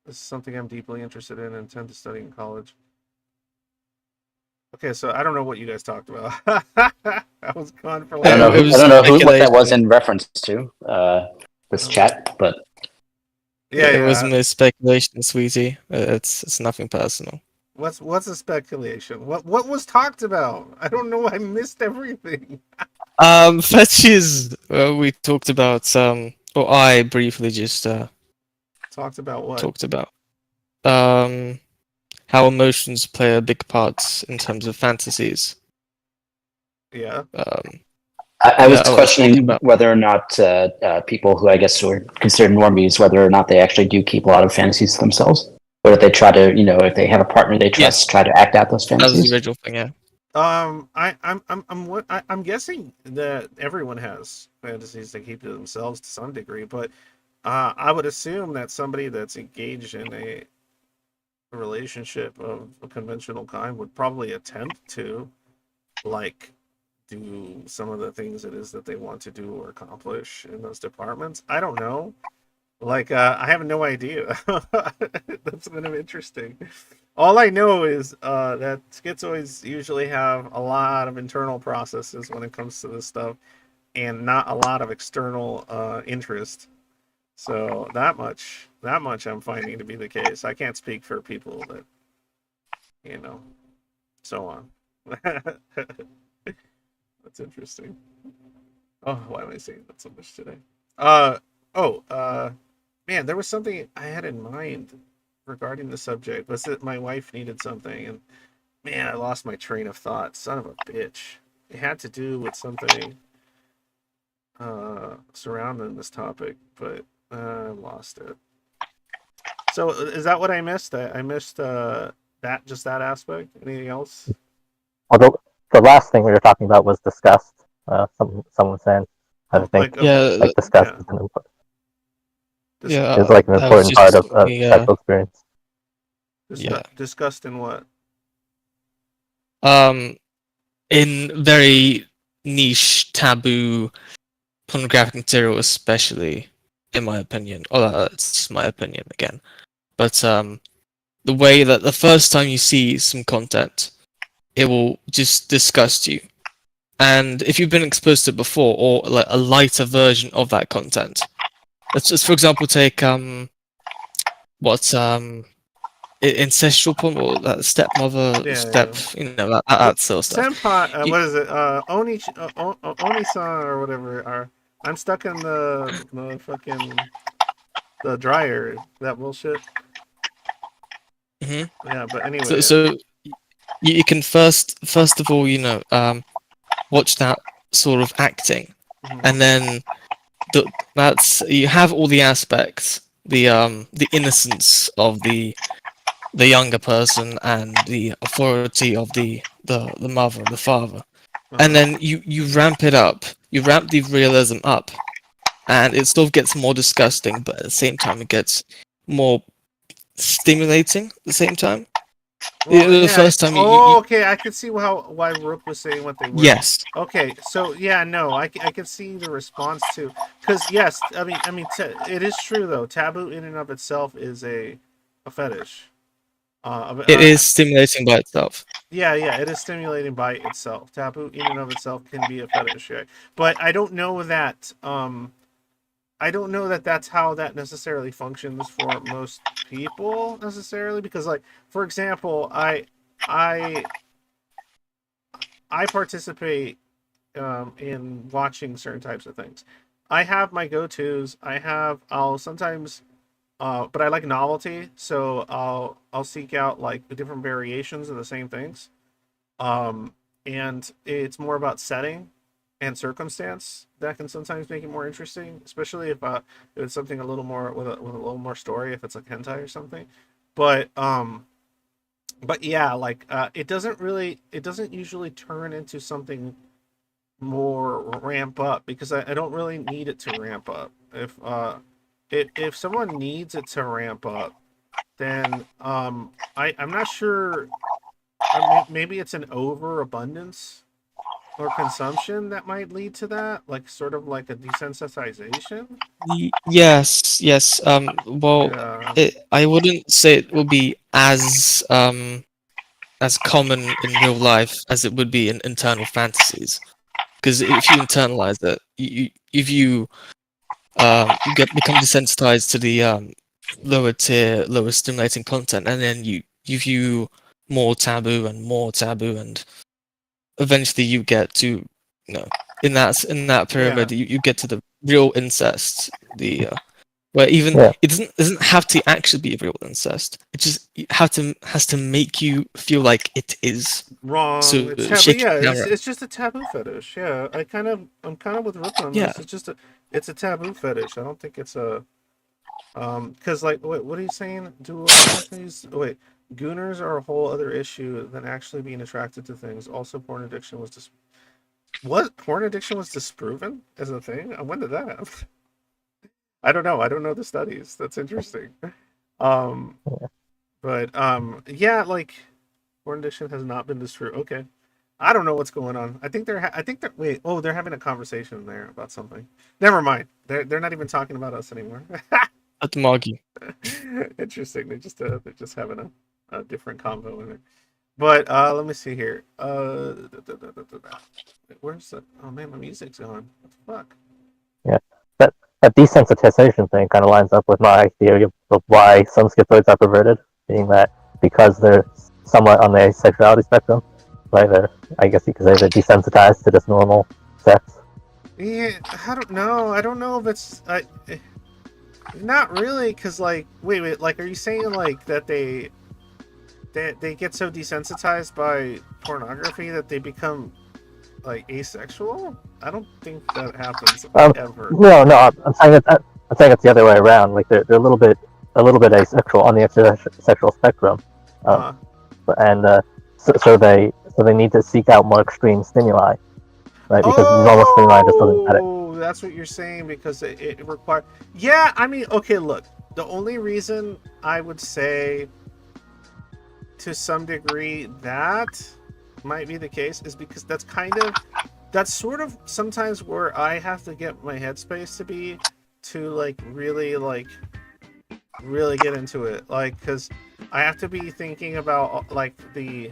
This is something I'm deeply interested in and intend to study in college. Okay, so I don't know what you guys talked about. I was gone for like. I don't know. It was I don't know what that speculation. was in reference to this chat, but It was mere speculation, sweetie. It's nothing personal. What's a speculation? What was talked about? I don't know. I missed everything. Fetishes. We talked about or I briefly just Talked about what? talked about how emotions play a big part in terms of fantasies. Yeah. I was Yeah, I was questioning talking about- whether or not people who I guess were considered normies, whether or not they actually do keep a lot of fantasies to themselves. Or if they try to, if they have a partner they trust, try to act out those That was fantasies? the original thing, yeah. I'm guessing that everyone has fantasies they keep to themselves to some degree, but I would assume that somebody that's engaged in a relationship of a conventional kind would probably attempt to, like, do some of the things it is that they want to do or accomplish in those departments. I don't know. Like, I have no idea. That's kind of interesting. All I know is that schizoids usually have a lot of internal processes when it comes to this stuff, and not a lot of external interest. So that much I'm finding to be the case. I can't speak for people that, so on. That's interesting. Oh, why am I saying that so much today? Man, there was something I had in mind regarding the subject. Was that my wife needed something, and man, I lost my train of thought. Son of a bitch. It had to do with something surrounding this topic, but I lost it. So is that what I missed? I missed that aspect. Anything else? Although the last thing we were talking about was disgust. Someone saying, I think, Like, Yeah, disgust yeah. is an important, yeah. is like an I was important just part of thinking, sexual experience. Yeah. Disgust in what? In very niche, taboo, pornographic material, especially, in my opinion. Oh, it's just my opinion again. But the way that the first time you see some content, it will just disgust you. And if you've been exposed to it before, or like a lighter version of that content, let's just, for example, take incestual porn, or that stepmother, Yeah. that sort of stuff. Senpai, what is it? Oni-san or whatever. I'm stuck in the fucking the dryer. That bullshit. Mhm. Yeah, but anyway. So you can first of all, watch that sort of acting, and then that's you have all the aspects, the innocence of the younger person and the authority of the mother, the father, and then you ramp it up, you ramp the realism up, and it sort of gets more disgusting, but at the same time it gets more stimulating at the same time. Well, The yeah. first time Okay. I could see why Rook was saying what they were. yes, Okay. So yeah, no, I can see the response to, because yes, it is true though. Taboo in and of itself is a fetish. it is stimulating by itself. Yeah, it is stimulating by itself. Taboo in and of itself can be a fetish, right? But I don't know that. I don't know that that's how that necessarily functions for most people necessarily, because, like, for example, I participate in watching certain types of things. I have my go-tos. I'll sometimes but I like novelty, so I'll seek out like the different variations of the same things. And it's more about setting and circumstance that can sometimes make it more interesting, especially if it's something a little more with a little more story, if it's like hentai or something. But yeah, like it doesn't usually turn into something more ramp up, because I don't really need it to ramp up. If someone needs it to ramp up, then I'm not sure. Maybe it's an overabundance or consumption that might lead to that, like sort of like a desensitization. Yes. Well, Yeah. I wouldn't say it will be as common in real life as it would be in internal fantasies. Because if you internalize it, if you become desensitized to the lower tier, lower stimulating content, and then you view more taboo and more taboo, and eventually you get to, in that pyramid, you get to the real incest, the where even it doesn't have to actually be real incest. It just has to make you feel like it is. Wrong. So It's taboo. shake Yeah, your camera. it's just a taboo fetish. Yeah, I'm kind of with Rook on Yeah. this. It's a taboo fetish. I don't think it's a Because like, what are you saying? Wait, gooners are a whole other issue than actually being attracted to things. Also, porn addiction was what? Porn addiction was disproven as a thing? When did that happen? I don't know. I don't know the studies. That's interesting. Um, but yeah, like porn addiction has not been disproven. Okay, I don't know what's going on. I think they're. Wait. Oh, they're having a conversation there about something. Never mind. They're not even talking about us anymore. At the Margie. Interesting. They're just having a different combo in it. But let me see here. Where's the? Oh man, my music's gone. What the fuck? Yeah, that desensitization thing kind of lines up with my theory of why some schizoids are perverted, being that because they're somewhat on the sexuality spectrum, right? I guess you could say they're desensitized to just normal sex. Yeah, I don't know. I don't know if it's not really, because like, wait, like, are you saying like that they get so desensitized by pornography that they become like asexual? I don't think that happens ever. No, I'm saying it's the other way around. Like they're a little bit asexual on the sexual spectrum, and so they need to seek out more extreme stimuli, right? Because normal stimuli just doesn't cut it. Oh, that's what you're saying, because it requires. Yeah, I mean, okay, look, the only reason I would say to some degree that might be the case is because that's sort of sometimes where I have to get my headspace to be to like really get into it, like, because I have to be thinking about like the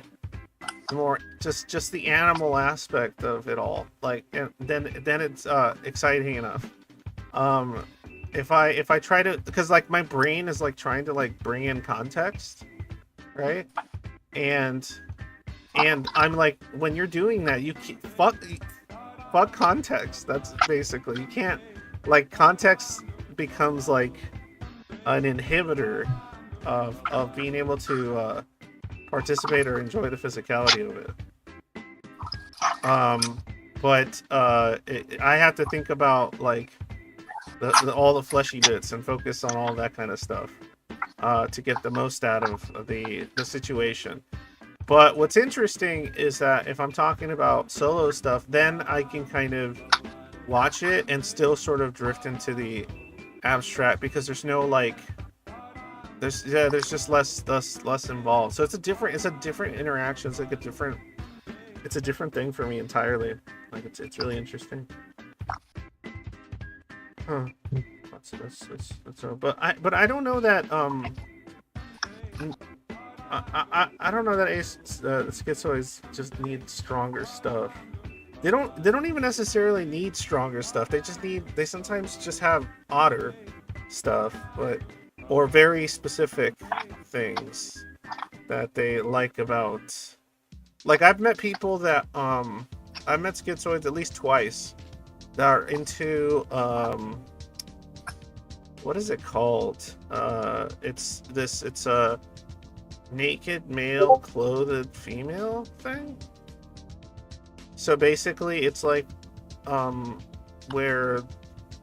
more just the animal aspect of it all, like, and then it's exciting enough. If I try to, because like my brain is like trying to like bring in context, right? And I'm like, when you're doing that, you fuck context. That's basically, you can't, like, context becomes like an inhibitor of being able to participate or enjoy the physicality of it. But I have to think about like all the fleshy bits and focus on all that kind of stuff to get the most out of the situation. But what's interesting is that if I'm talking about solo stuff, then I can kind of watch it and still sort of drift into the abstract, because there's no like there's just less involved. So it's a different interaction. It's like it's a different thing for me entirely. Like it's really interesting. Huh. But I don't know that I don't know that schizoids just need stronger stuff. They don't even necessarily need stronger stuff. They sometimes just have odder stuff, or very specific things that they like about. Like, I've met people that I've met schizoids at least twice that are into what is it called? It's a naked male clothed female thing. So basically it's like where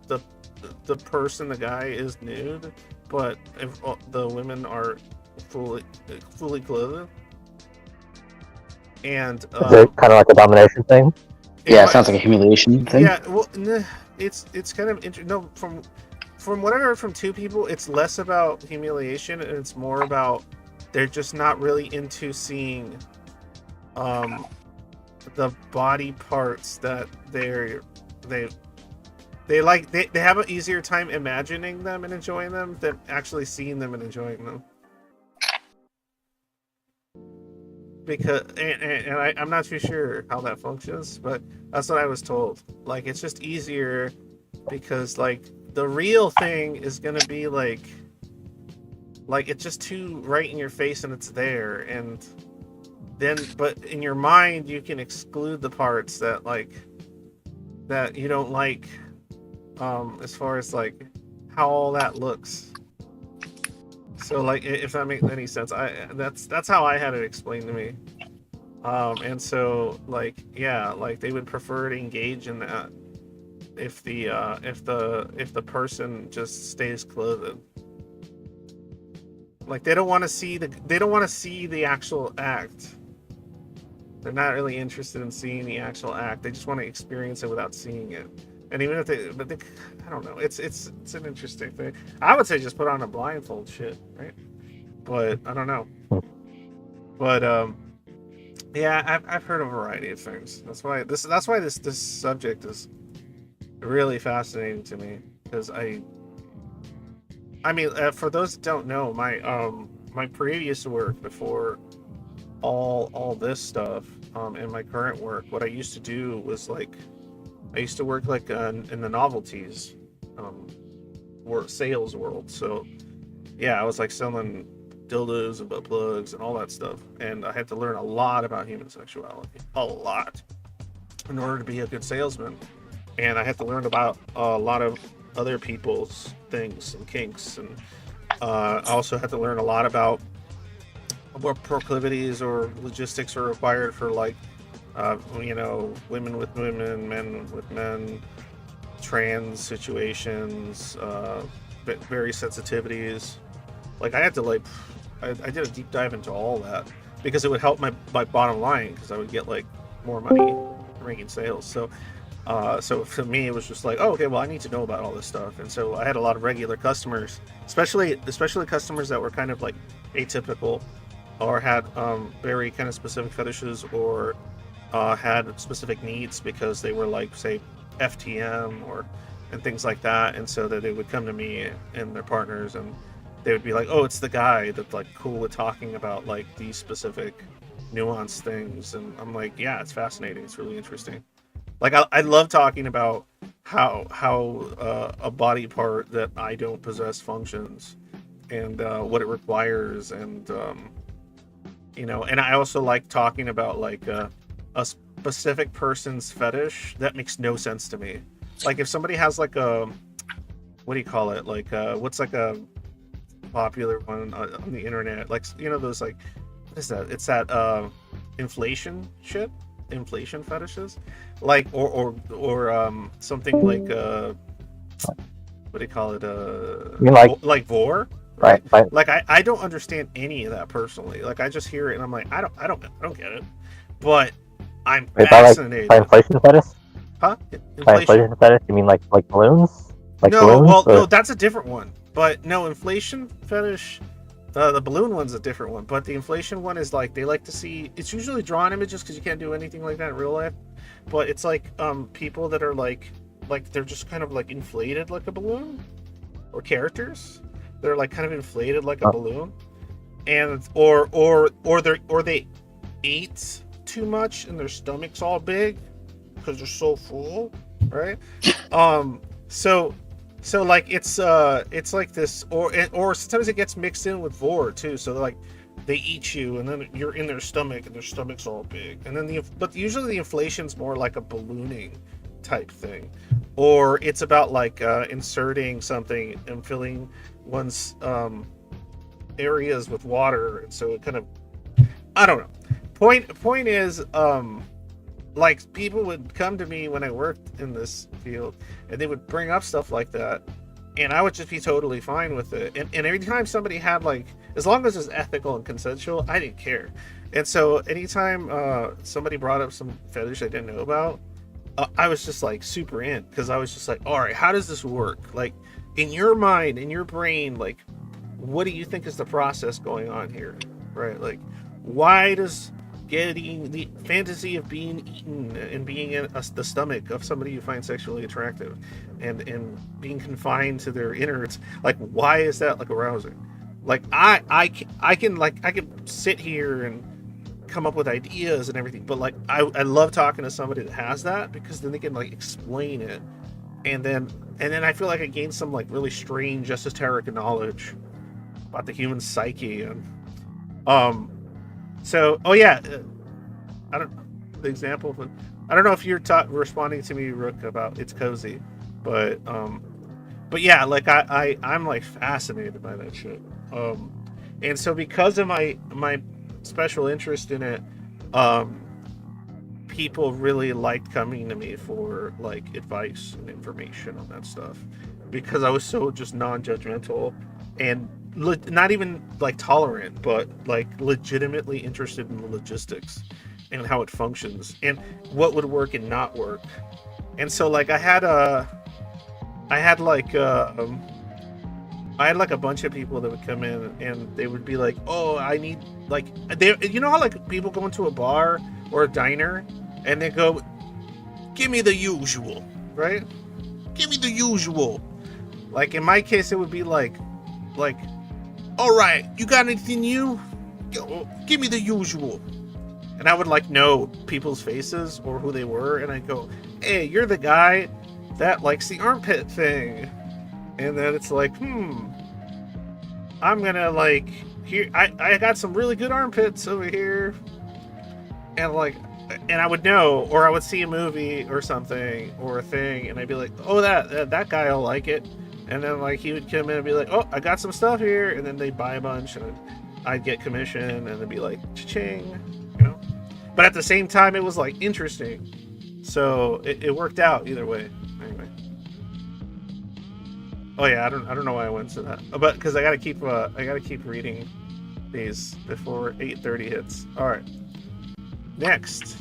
the person, the guy, is nude, but if the women are fully clothed. And Is it kind of like a domination thing? Yeah, it sounds like a humiliation thing. Yeah, well, it's kind of no, from what I heard from two people, it's less about humiliation and it's more about they're just not really into seeing the body parts that they like. They have an easier time imagining them and enjoying them than actually seeing them and enjoying them. Because I'm not too sure how that functions, but that's what I was told. Like, it's just easier because like the real thing is gonna be like it's just too right in your face and it's there, and then but in your mind you can exclude the parts that you don't like, as far as like how all that looks. So like, if that makes any sense, that's how I had it explained to me. And so like, yeah, like they would prefer to engage in that if the person just stays clothed. Like they don't want to see the actual act. They're not really interested in seeing the actual act. They just want to experience it without seeing it. And even if they, I don't know. It's an interesting thing. I would say just put on a blindfold, shit, right? But I don't know. But yeah, I've heard a variety of things. That's why this subject is really fascinating to me, because I mean, for those that don't know, my previous work before all this stuff, and my current work, what I used to do was like, I used to work like in the novelties, sales world. So yeah, I was like selling dildos and butt plugs and all that stuff, and I had to learn a lot about human sexuality, a lot, in order to be a good salesman. And I had to learn about a lot of other people's things and kinks, and I also had to learn a lot about what proclivities or logistics are required for, like, women with women, men with men, trans situations, various sensitivities. Like, I had to, I did a deep dive into all that, because it would help my bottom line, because I would get, like, more money for making sales. So for me, it was just like, oh, okay, well, I need to know about all this stuff. And so I had a lot of regular customers, especially customers that were kind of like atypical, or had very kind of specific fetishes, or had specific needs, because they were like, say, FTM and things like that. And so that they would come to me and their partners, and they would be like, oh, it's the guy that's like cool with talking about like these specific nuanced things. And I'm like, yeah, it's fascinating. It's really interesting. Like, I love talking about how a body part that I don't possess functions, and what it requires, and and I also like talking about like a specific person's fetish that makes no sense to me. Like, if somebody has like a, what do you call it? Like, what's like a popular one on the internet? Like, those, like, what is that? It's that inflation shit. Inflation fetishes, like, or something like what do you call it? You mean like vor, right? Like, I don't understand any of that personally. Like, I just hear it and I'm like, I don't get it. But I'm fascinated. By inflation fetish? Huh? By inflation fetish, you mean like balloons? Like no, balloons, well, or? no, that's a different one. But no, inflation fetish. The balloon one's a different one, but the inflation one is like, they like to see, it's usually drawn images, because you can't do anything like that in real life. But it's like people that are like they're just kind of like inflated like a balloon, or characters they're like kind of inflated like a balloon, and or they ate too much and their stomach's all big because they're so full, right? So like it's like this, or sometimes it gets mixed in with vor too. So like they eat you, and then you're in their stomach, and their stomach's all big. And then but usually the inflation's more like a ballooning type thing, or it's about like inserting something and filling one's areas with water. And so it kind of, I don't know. Point is, like, people would come to me when I worked in this field, and they would bring up stuff like that, and I would just be totally fine with it. And every time somebody had, like, as long as it's ethical and consensual, I didn't care. And so anytime somebody brought up some fetish I didn't know about, I was just like super in, because I was just like, all right, how does this work? Like, in your mind, in your brain, like, what do you think is the process going on here, right? Like, why does getting the fantasy of being eaten and being in the stomach of somebody you find sexually attractive, and being confined to their innards, like, why is that like arousing? Like, I can sit here and come up with ideas and everything, but like I love talking to somebody that has that, because then they can like explain it, and then I feel like I gain some like really strange esoteric knowledge about the human psyche. And so, oh yeah, I don't know the example, but I don't know if you're responding to me, Rook, about it's cozy, but yeah, like I'm like fascinated by that shit. And so because of my special interest in it, people really liked coming to me for like advice and information on that stuff because I was so just non-judgmental and not even like tolerant, but like legitimately interested in the logistics and how it functions and what would work and not work. And so like I had like a bunch of people that would come in and they would be like, oh, I need like they, you know how like people go into a bar or a diner and they go, give me the usual, right? Give me the usual. Like in my case, it would be like, all right, you got anything new? Give me the usual. And I would like know people's faces or who they were, and I'd go, hey, you're the guy that likes the armpit thing. And then it's like, I'm gonna like here. I got some really good armpits over here, and like, and I would know, or I would see a movie or something or a thing, and I'd be like, oh, that guy will like it. And then like he would come in and be like, oh, I got some stuff here, and then they'd buy a bunch, and I'd get commission, and it'd be like, cha-ching, you know. But at the same time, it was like interesting, so it worked out either way. Anyway. Oh yeah, I don't know why I went to that, but because I gotta keep reading these before 8:30 hits. All right, next.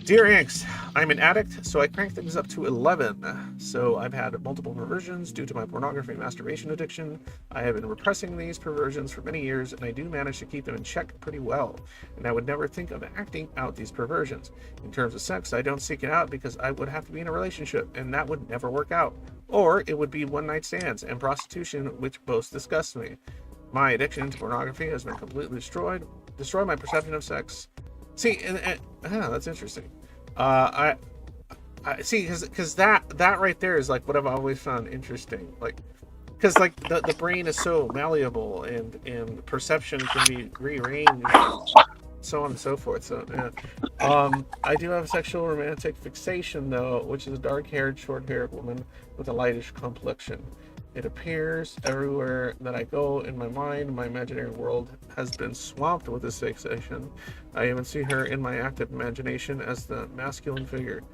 Dear Angst, I'm an addict, so I crank things up to 11. So I've had multiple perversions due to my pornography and masturbation addiction. I have been repressing these perversions for many years, and I do manage to keep them in check pretty well. And I would never think of acting out these perversions. In terms of sex, I don't seek it out because I would have to be in a relationship, and that would never work out. Or it would be one-night stands and prostitution, which both disgust me. My addiction to pornography has been completely destroyed my perception of sex. See, and that's interesting. I see, because that right there is like what I've always found interesting, like because like the brain is so malleable and perception can be rearranged, so on and so forth. So I do have sexual romantic fixation though, which is a dark-haired, short-haired woman with a lightish complexion. It appears everywhere that I go in my mind. My imaginary world has been swamped with this fixation. I even see her in my active imagination as the masculine figure.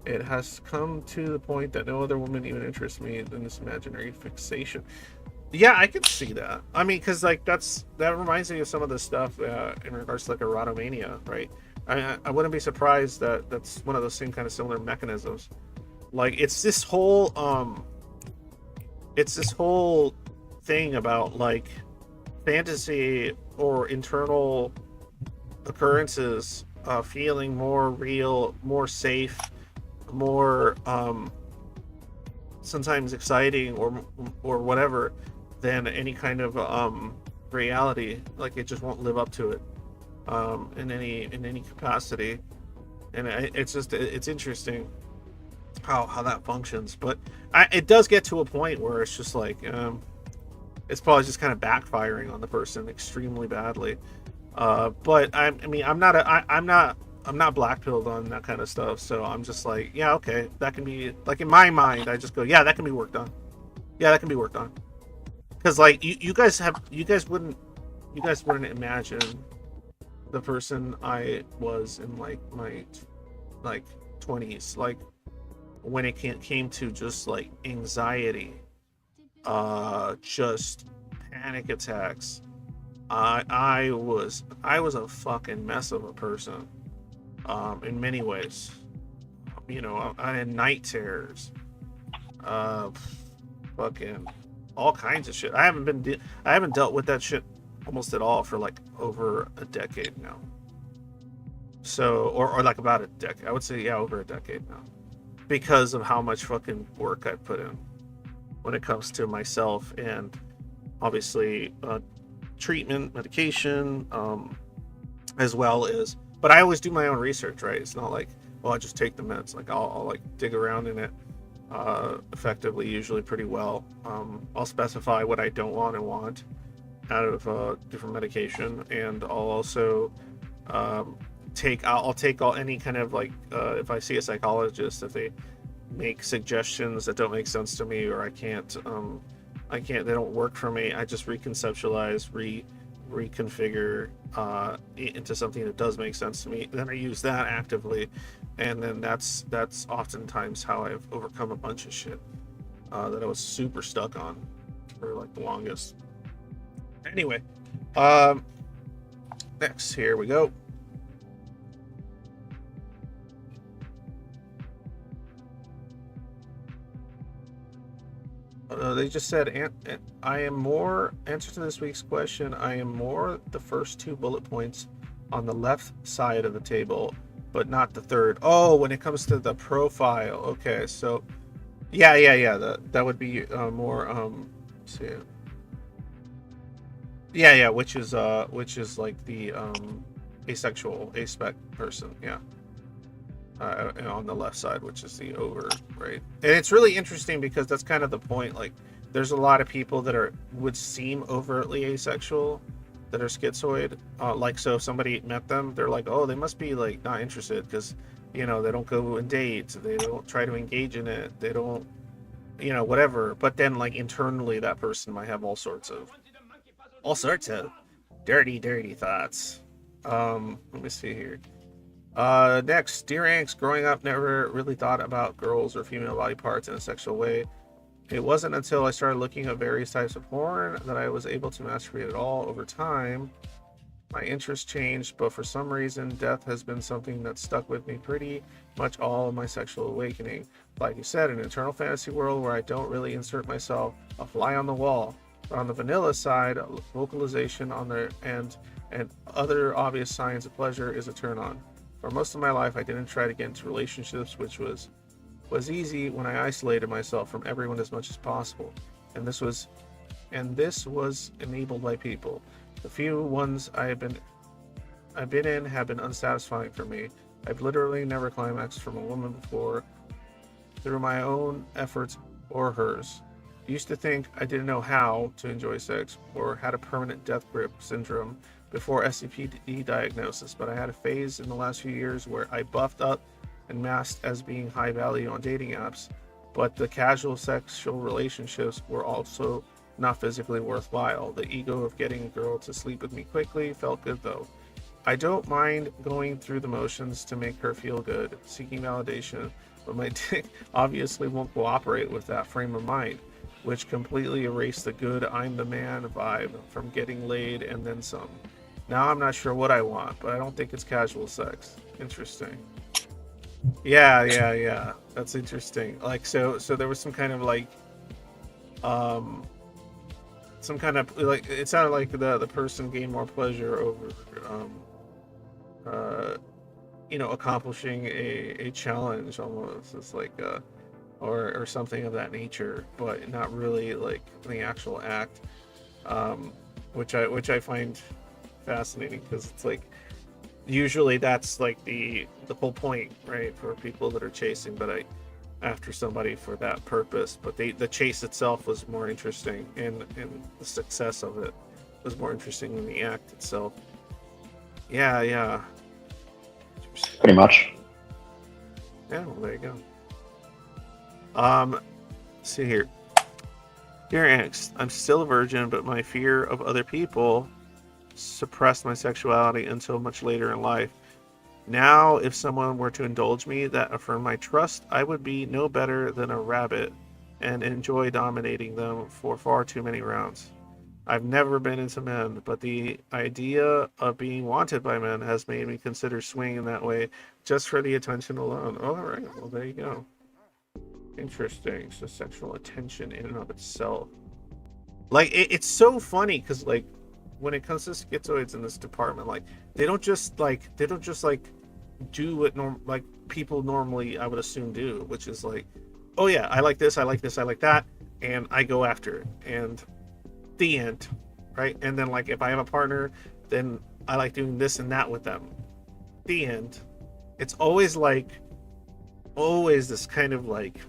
It has come to the point that no other woman even interests me in this imaginary fixation. Yeah, I can see that. I mean, because like that reminds me of some of the stuff in regards to like erotomania, right? I wouldn't be surprised that that's one of those same kind of similar mechanisms. Like it's this whole thing about like fantasy or internal occurrences feeling more real, more safe, more sometimes exciting or whatever than any kind of reality. Like it just won't live up to it in any capacity. And it's interesting how that functions, but it does get to a point where it's just like it's probably just kind of backfiring on the person extremely badly. But I'm not black-pilled on that kind of stuff, so I'm just like, yeah, okay, that can be, like in my mind I just go, yeah, that can be worked on. Yeah, that can be worked on. Because like you guys wouldn't imagine the person I was in like my like 20s, like when it came to just like anxiety, just panic attacks. I was a fucking mess of a person, in many ways. You know, I had night terrors, fucking all kinds of shit. I haven't dealt with that shit almost at all for like over a decade now. So, or like about a decade. I would say, yeah, over a decade now, because of how much fucking work I put in when it comes to myself and obviously treatment, medication, as well as, but I always do my own research, right? It's not like, well, I just take the meds. Like I'll like dig around in it effectively, usually pretty well. I'll specify what I don't want and want out of different medication, and I'll also I'll take all any kind of like if I see a psychologist, if they make suggestions that don't make sense to me or I can't they don't work for me, I just reconceptualize, reconfigure into something that does make sense to me. Then I use that actively, and then that's oftentimes how I've overcome a bunch of shit that I was super stuck on for like the longest. Anyway, next, here we go. They just said, I am more, answer to this week's question, I am more the first 2 bullet points on the left side of the table, but not the third. Oh, when it comes to the profile. Okay, so, yeah. That would be more, let's see. Yeah, which is like the asexual, aspec person, yeah. And on the left side, which is the over, right? And it's really interesting because that's kind of the point. Like, there's a lot of people that would seem overtly asexual that are schizoid. Like, so if somebody met them, they're like, oh, they must be like not interested because, you know, they don't go and date, they don't try to engage in it, they don't, you know, whatever. But then, like, internally, that person might have all sorts of dirty thoughts. Let me see here. Next, Dear Angst, growing up, never really thought about girls or female body parts in a sexual way. It wasn't until I started looking at various types of porn that I was able to masturbate at all. Over time, my interest changed, but for some reason, death has been something that stuck with me pretty much all of my sexual awakening. Like you said, an eternal fantasy world where I don't really insert myself, a fly on the wall. But on the vanilla side, vocalization on the and other obvious signs of pleasure is a turn on. For most of my life, I didn't try to get into relationships, which was easy when I isolated myself from everyone as much as possible. And this was enabled by people. The few ones I've been in have been unsatisfying for me. I've literally never climaxed from a woman before through my own efforts or hers. I used to think I didn't know how to enjoy sex or had a permanent death grip syndrome before SCPD diagnosis, but I had a phase in the last few years where I buffed up and masked as being high value on dating apps, but the casual sexual relationships were also not physically worthwhile. The ego of getting a girl to sleep with me quickly felt good though. I don't mind going through the motions to make her feel good, seeking validation, but my dick obviously won't cooperate with that frame of mind, which completely erased the good I'm the man vibe from getting laid and then some. Now I'm not sure what I want, but I don't think it's casual sex. Interesting. Yeah. That's interesting. Like, so there was some kind of like, it sounded like the person gained more pleasure over, accomplishing a challenge almost. It's like, or something of that nature, but not really like the actual act, which I find fascinating because it's like usually that's like the whole point, right, for people that are chasing, but after somebody for that purpose. But the chase itself was more interesting, and the success of it was more interesting than the act itself. Yeah. Pretty much. Yeah, well, there you go. See here. Dear Angst, I'm still a virgin, but my fear of other people suppressed my sexuality until much later in life. Now, if someone were to indulge me that affirmed my trust, I would be no better than a rabbit and enjoy dominating them for far too many rounds. I've never been into men, but the idea of being wanted by men has made me consider swinging that way just for the attention alone. All right, well, there you go. Interesting. So sexual attention in and of itself. Like, it's so funny because, like, when it comes to schizoids in this department, like, they don't just do what people normally, I would assume, do, which is like, oh yeah, I like this, I like this, I like that, and I go after it, and the end, right? And then, like, if I have a partner, then I like doing this and that with them. The end. It's always this kind of like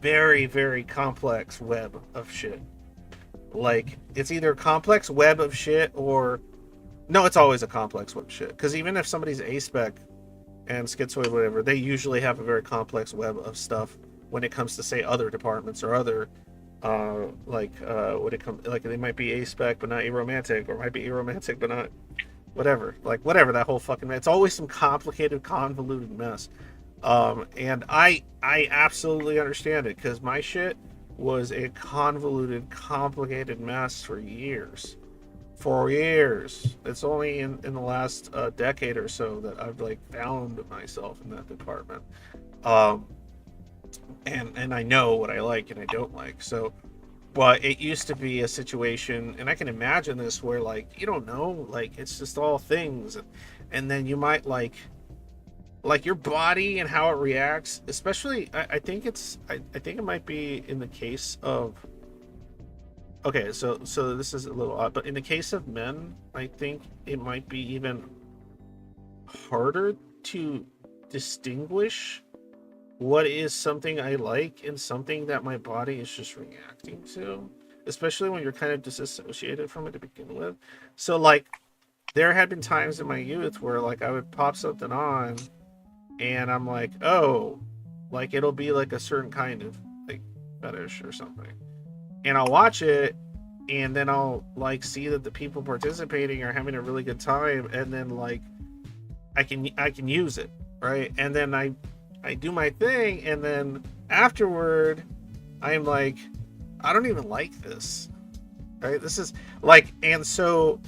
very, very complex web of shit. Like, it's either a complex web of shit or no, it's always a complex web of shit. Because even if somebody's aspec and schizoid, whatever, they usually have a very complex web of stuff when it comes to, say, other departments or other Would it come like they might be aspec but not aromantic, or might be aromantic but not whatever, like whatever, that whole fucking, it's always some complicated, convoluted mess. And I absolutely understand it, because my shit was a convoluted, complicated mess for years. It's only in the last decade or so that I've like found myself in that department. And I know what I like and I don't like. So, but it used to be a situation, and I can imagine this, where like you don't know, like it's just all things, and then you might like your body and how it reacts. Especially, I think it might be in the case of. Okay, so this is a little odd, but in the case of men, I think it might be even harder to distinguish what is something I like and something that my body is just reacting to, especially when you're kind of disassociated from it to begin with. So like there had been times in my youth where like I would pop something on and I'm like, oh, like it'll be like a certain kind of like fetish or something, and I'll watch it, and then I'll like see that the people participating are having a really good time, and then like I can use it, right? And then I do my thing, and then afterward I'm like, I don't even like this, right? This is like, and so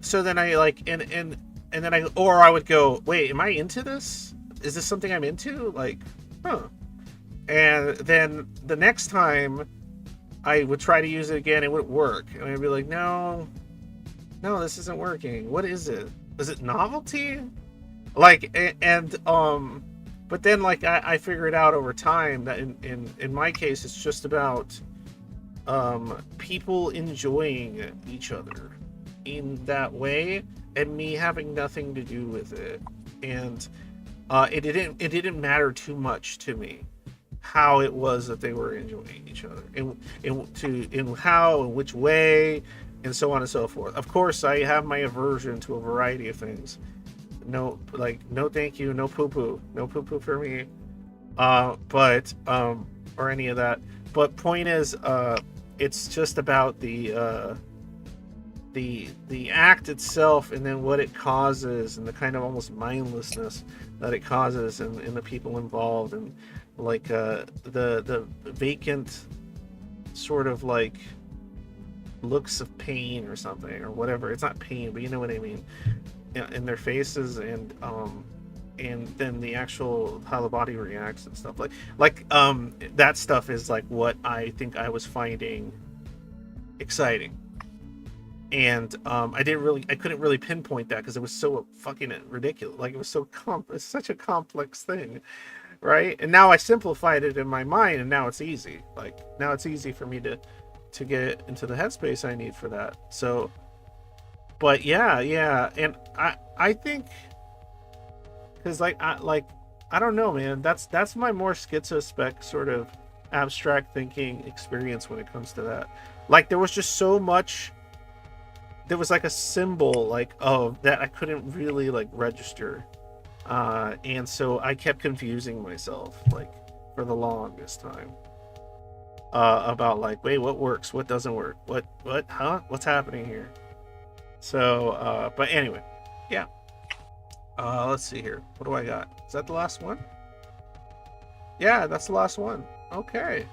then I like, and then I would go, wait, am I into this? Is this something I'm into? Like, huh. And then the next time I would try to use it again, it wouldn't work, and I'd be like, no, this isn't working. What is it? Is it novelty? Like, and but then like I figured out over time that in my case it's just about people enjoying each other in that way, and me having nothing to do with it. And it didn't matter too much to me how it was that they were enjoying each other, in how and which way, and so on and so forth. Of course, I have my aversion to a variety of things. No, like, no thank you, no poo poo for me, but or any of that. But point is, it's just about the act itself, and then what it causes, and the kind of almost mindlessness that it causes in the people involved, and like the vacant sort of like looks of pain or something, or whatever. It's not pain, but you know what I mean, in their faces, and then the actual how the body reacts and stuff, like that stuff is like what I think I was finding exciting. And I couldn't really pinpoint that, because it was so fucking ridiculous. Like, it was it's such a complex thing, right? And now I simplified it in my mind, and now it's easy. Like, now it's easy for me to get into the headspace I need for that. So, but yeah, and I think, because I don't know, man. That's my more schizo-spec sort of abstract thinking experience when it comes to that. Like, there was just so much. There was like a symbol like of that I couldn't really like register, and so I kept confusing myself like for the longest time about like, wait, what works, what doesn't work, what what's happening here. So but anyway, yeah, let's see here, what do I got? Is that the last one? Yeah, that's the last one. Okay,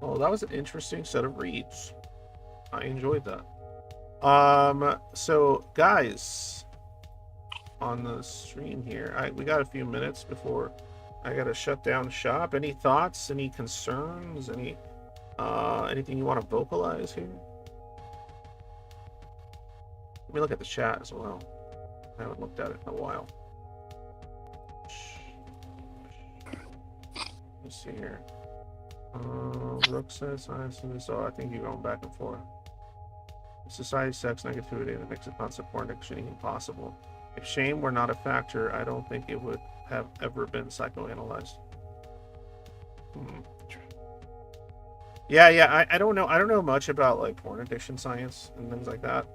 well, that was an interesting set of reads. I enjoyed that. So guys, on the stream here, we got a few minutes before I gotta shut down shop. Any thoughts, any concerns, anything you want to vocalize here? Let me look at the chat as well. I haven't looked at it in a while. Let's see here. Rook says science, so I think you're going back and forth. Society, sex, negativity, and it makes it concept porn addiction even possible. If shame were not a factor, I don't think it would have ever been psychoanalyzed. Yeah, I don't know. I don't know much about like porn addiction science and things like that.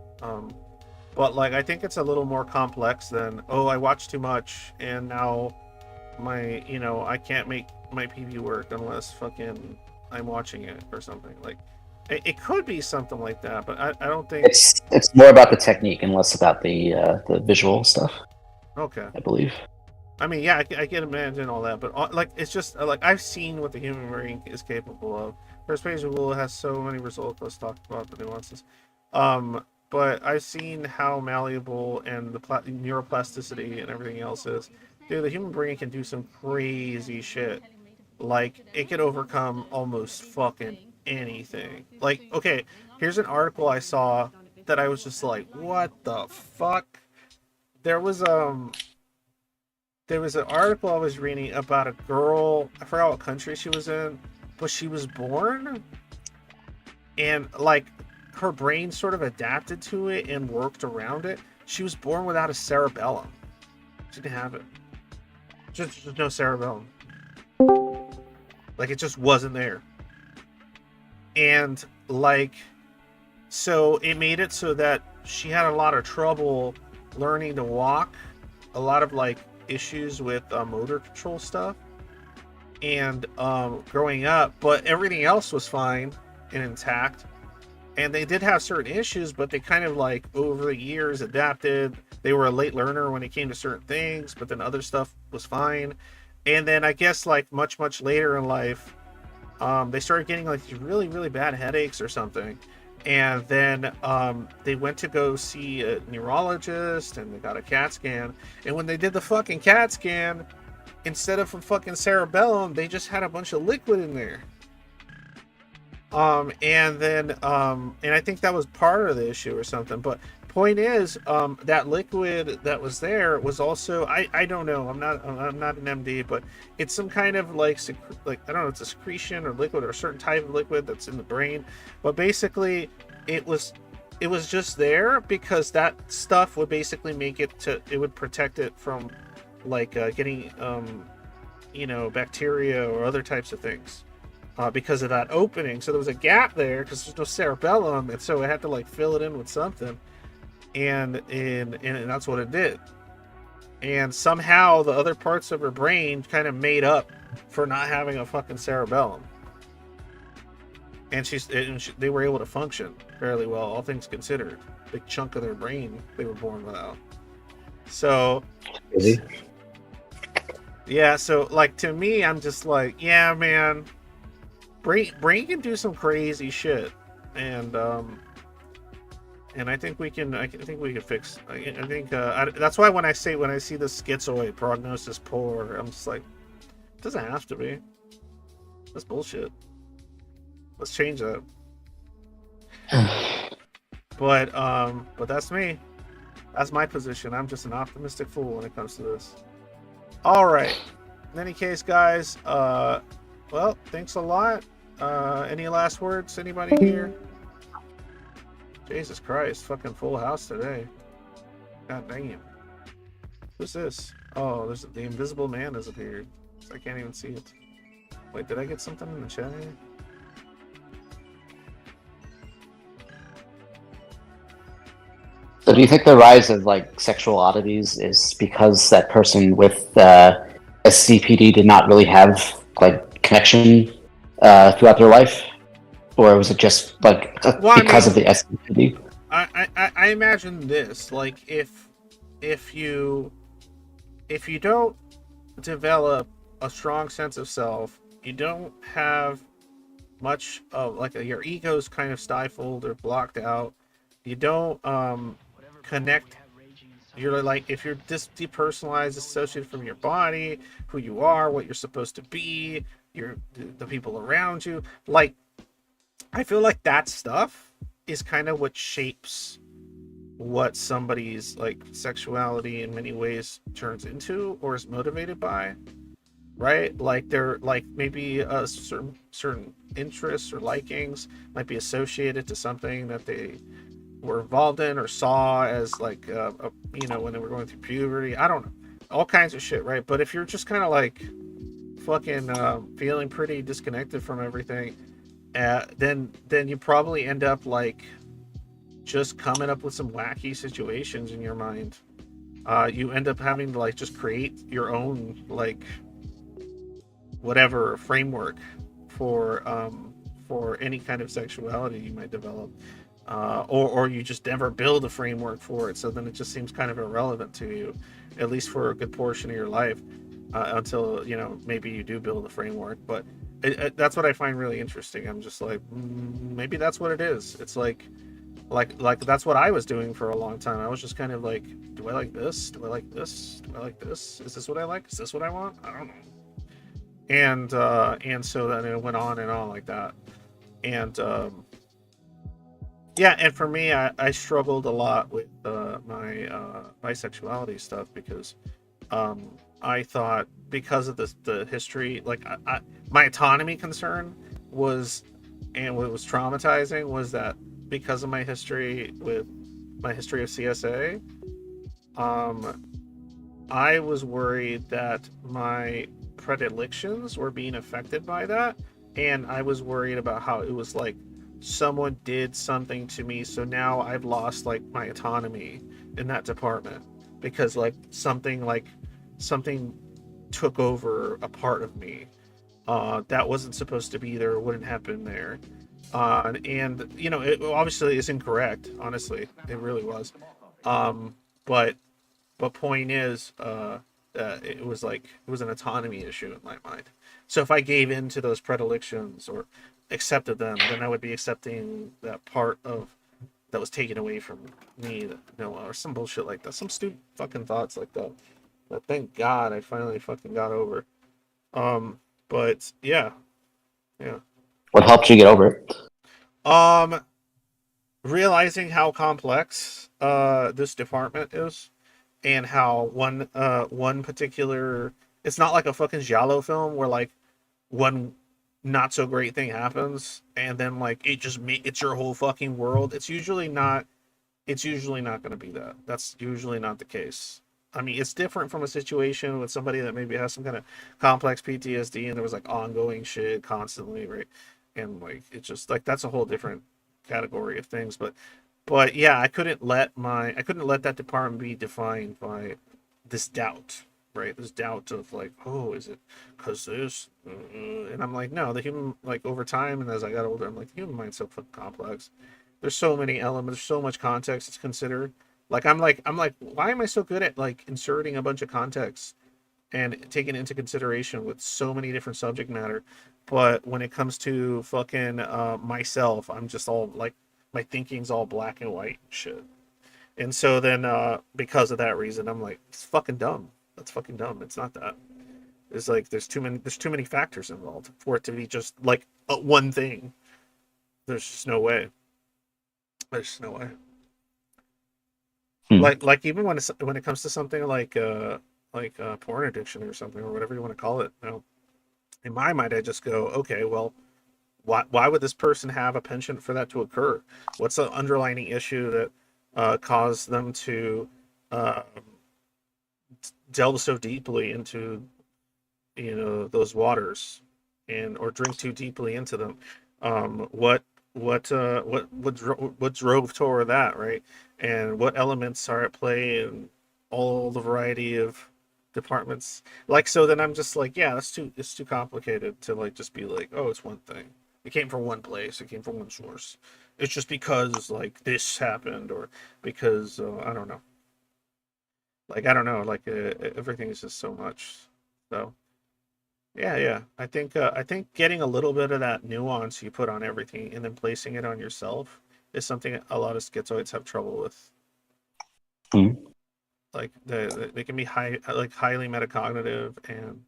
But like, I think it's a little more complex than, oh, I watched too much and now I can't make my PV work unless fucking I'm watching it or something. Like, it could be something like that, but I don't think. It's more about the technique and less about the visual stuff, Okay. I believe. I mean, yeah, I can imagine all that, but like, it's just like I've seen what the human brain is capable of. First page of Google has so many results. Let's talk about the nuances. But I've seen how malleable and the neuroplasticity and everything else is. Dude, the human brain can do some crazy shit. Like, it could overcome almost fucking anything. Like, okay, here's an article I saw that I was just like, what the fuck? There was there was an article I was reading about a girl. I forgot what country she was in, but she was born, and like her brain sort of adapted to it and worked around it. She was born without a cerebellum. She didn't have it. Just no cerebellum. Like, it just wasn't there. And like, so it made it so that she had a lot of trouble learning to walk, a lot of like issues with motor control stuff, and growing up, but everything else was fine and intact. And they did have certain issues, but they kind of like over the years adapted. They were a late learner when it came to certain things, but then other stuff was fine. And then I guess like much later in life, they started getting like these really bad headaches or something. And then they went to go see a neurologist, and they got a CAT scan. And when they did the fucking CAT scan, instead of a fucking cerebellum, they just had a bunch of liquid in there. And then and I think that was part of the issue or something. But point is, that liquid that was there was also, I don't know, I'm not an MD, but it's some kind of like I don't know, it's a secretion or liquid or a certain type of liquid that's in the brain. But basically it was just there because that stuff would basically make it would protect it from like getting bacteria or other types of things. Because of that opening. So there was a gap there because there's no cerebellum, and so I had to like fill it in with something, and that's what it did. And somehow the other parts of her brain kind of made up for not having a fucking cerebellum, and they were able to function fairly well, all things considered. Big chunk of their brain they were born without. So Really? yeah, so like to me, I'm just like, yeah, man. Brain can do some crazy shit, and I think we can. I think we can fix. I think that's why when I see the schizoid prognosis poor, I'm just like, it doesn't have to be. That's bullshit. Let's change that. But that's me. That's my position. I'm just an optimistic fool when it comes to this. All right. In any case, guys. Well, thanks a lot. Any last words? Anybody here? Jesus Christ, fucking full house today. God damn. Who's this? Oh, the invisible man has appeared. I can't even see it. Wait, did I get something in the chat here? So do you think the rise of like sexual oddities is because that person with SCPD did not really have like connection throughout their life, or was it just like because of the SCPD? I imagine this, like if you don't develop a strong sense of self, you don't have much of like your ego's kind of stifled or blocked out. You don't connect. You're like, if you're depersonalized, associated from your body, who you are, what you're supposed to be, the people around you. Like, I feel like that stuff is kind of what shapes what somebody's like sexuality in many ways turns into or is motivated by, right? Like they're like maybe certain interests or likings might be associated to something that they were involved in or saw as like when they were going through puberty. I don't know, all kinds of shit, right? But if you're just kind of like fucking feeling pretty disconnected from everything, then you probably end up like just coming up with some wacky situations in your mind. You end up having to like just create your own like whatever framework for any kind of sexuality you might develop, or you just never build a framework for it. So then it just seems kind of irrelevant to you, at least for a good portion of your life, until maybe you do build a framework. But that's what I find really interesting. I'm just like, maybe that's what it is. It's like that's what I was doing for a long time. I was just kind of like, do I like this? Do I like this? Do I like this? Is this what I like? Is this what I want? I don't know. And so then it went on and on like that. And yeah, and for me, I struggled a lot with my bisexuality stuff because I thought, because of the history, like my autonomy concern was, and what was traumatizing was that because of my history of CSA, I was worried that my predilections were being affected by that, and I was worried about how it was like someone did something to me, so now I've lost like my autonomy in that department because something took over a part of me that wasn't supposed to be there, or wouldn't have been there. And it obviously is incorrect. Honestly, it really was. But point is, it was an autonomy issue in my mind. So if I gave in to those predilections or accepted them, then I would be accepting that part of that was taken away from me, or some bullshit like that, some stupid fucking thoughts like that. But thank God I finally fucking got over. But yeah. What helped you get over it? Realizing how complex this department is, and how one particular, it's not like a fucking giallo film where like one not so great thing happens and then like it's your whole fucking world. It's usually not going to be that. That's usually not the case. I mean, it's different from a situation with somebody that maybe has some kind of complex PTSD and there was like ongoing shit constantly, right? And like it's just like that's a whole different category of things. But yeah, I couldn't let that department be defined by this doubt, right? This doubt of like, oh, is it because this? And I'm like, no, the human, like over time and as I got older, I'm like, the human mind's so fucking complex. There's so many elements, there's so much context to consider. Like I'm like, why am I so good at like inserting a bunch of context and taking into consideration with so many different subject matter? But when it comes to fucking myself, I'm just all like, my thinking's all black and white shit. And so then because of that reason, I'm like, it's fucking dumb. That's fucking dumb. It's not that. It's like there's too many factors involved for it to be just like one thing. There's just no way. There's just no way. Like even when it comes to something like porn addiction or something, or whatever you want to call it, in my mind I just go, okay, well, why would this person have a penchant for that to occur? What's the underlying issue that caused them to delve so deeply into those waters, or drink too deeply into them? What drove toward that, right? And what elements are at play in all the variety of departments? Like, so then I'm just like, yeah, it's too complicated to like just be like, oh, it's one thing. It came from one place. It came from one source. It's just because like this happened, or because I don't know. Like I don't know. Like everything is just so much. So yeah. I think getting a little bit of that nuance you put on everything and then placing it on yourself is something a lot of schizoids have trouble with. Mm-hmm. Like they can be highly metacognitive and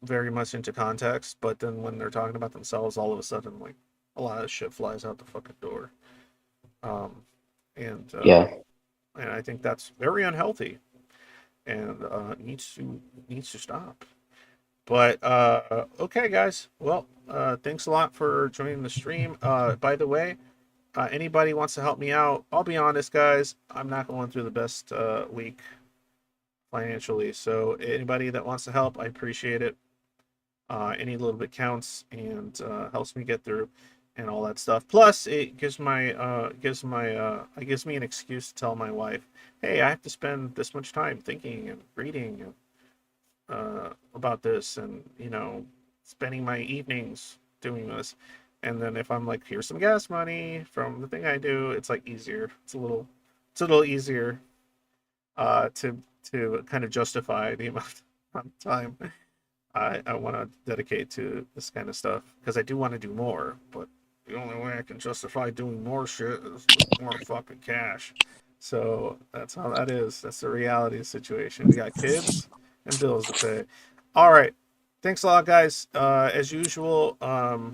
very much into context, but then when they're talking about themselves, all of a sudden, like a lot of shit flies out the fucking door. And I think that's very unhealthy, and needs to stop. But okay, guys. Well, thanks a lot for joining the stream. By the way, anybody wants to help me out? I'll be honest, guys. I'm not going through the best week financially, so anybody that wants to help, I appreciate it. Any little bit counts and helps me get through and all that stuff. Plus, it gives me an excuse to tell my wife, hey, I have to spend this much time thinking and reading and about this, and spending my evenings doing this. And then if I'm like, here's some gas money from the thing I do, it's like easier. It's a little easier to kind of justify the amount of time I want to dedicate to this kind of stuff, because I do want to do more, but the only way I can justify doing more shit is with more fucking cash. So that's how that is. That's the reality of the situation. We got kids and bills to pay. All right. Thanks a lot, guys. As usual,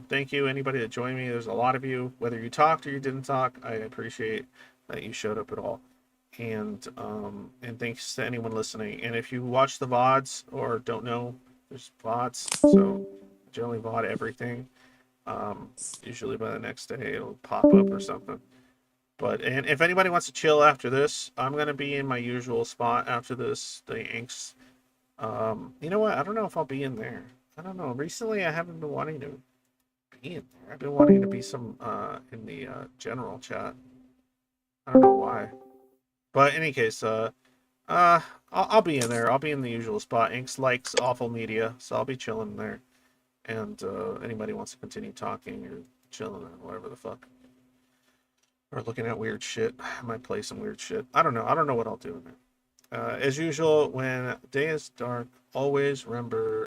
thank you anybody that joined me. There's a lot of you. Whether you talked or you didn't talk, I appreciate that you showed up at all. And thanks to anyone listening. And if you watch the VODs or don't know, there's VODs. So I generally VOD everything. Usually by the next day it'll pop up or something. And if anybody wants to chill after this, I'm gonna be in my usual spot after this, the Angst. You know what? I don't know if I'll be in there. I don't know. Recently, I haven't been wanting to be in there. I've been wanting to be some in the general chat. I don't know why. But in any case, I'll be in there. I'll be in the usual spot. Angst likes awful media, so I'll be chilling there. And anybody wants to continue talking or chilling or whatever the fuck, or looking at weird shit, I might play some weird shit. I don't know. I don't know what I'll do in there. As usual, when day is dark, always remember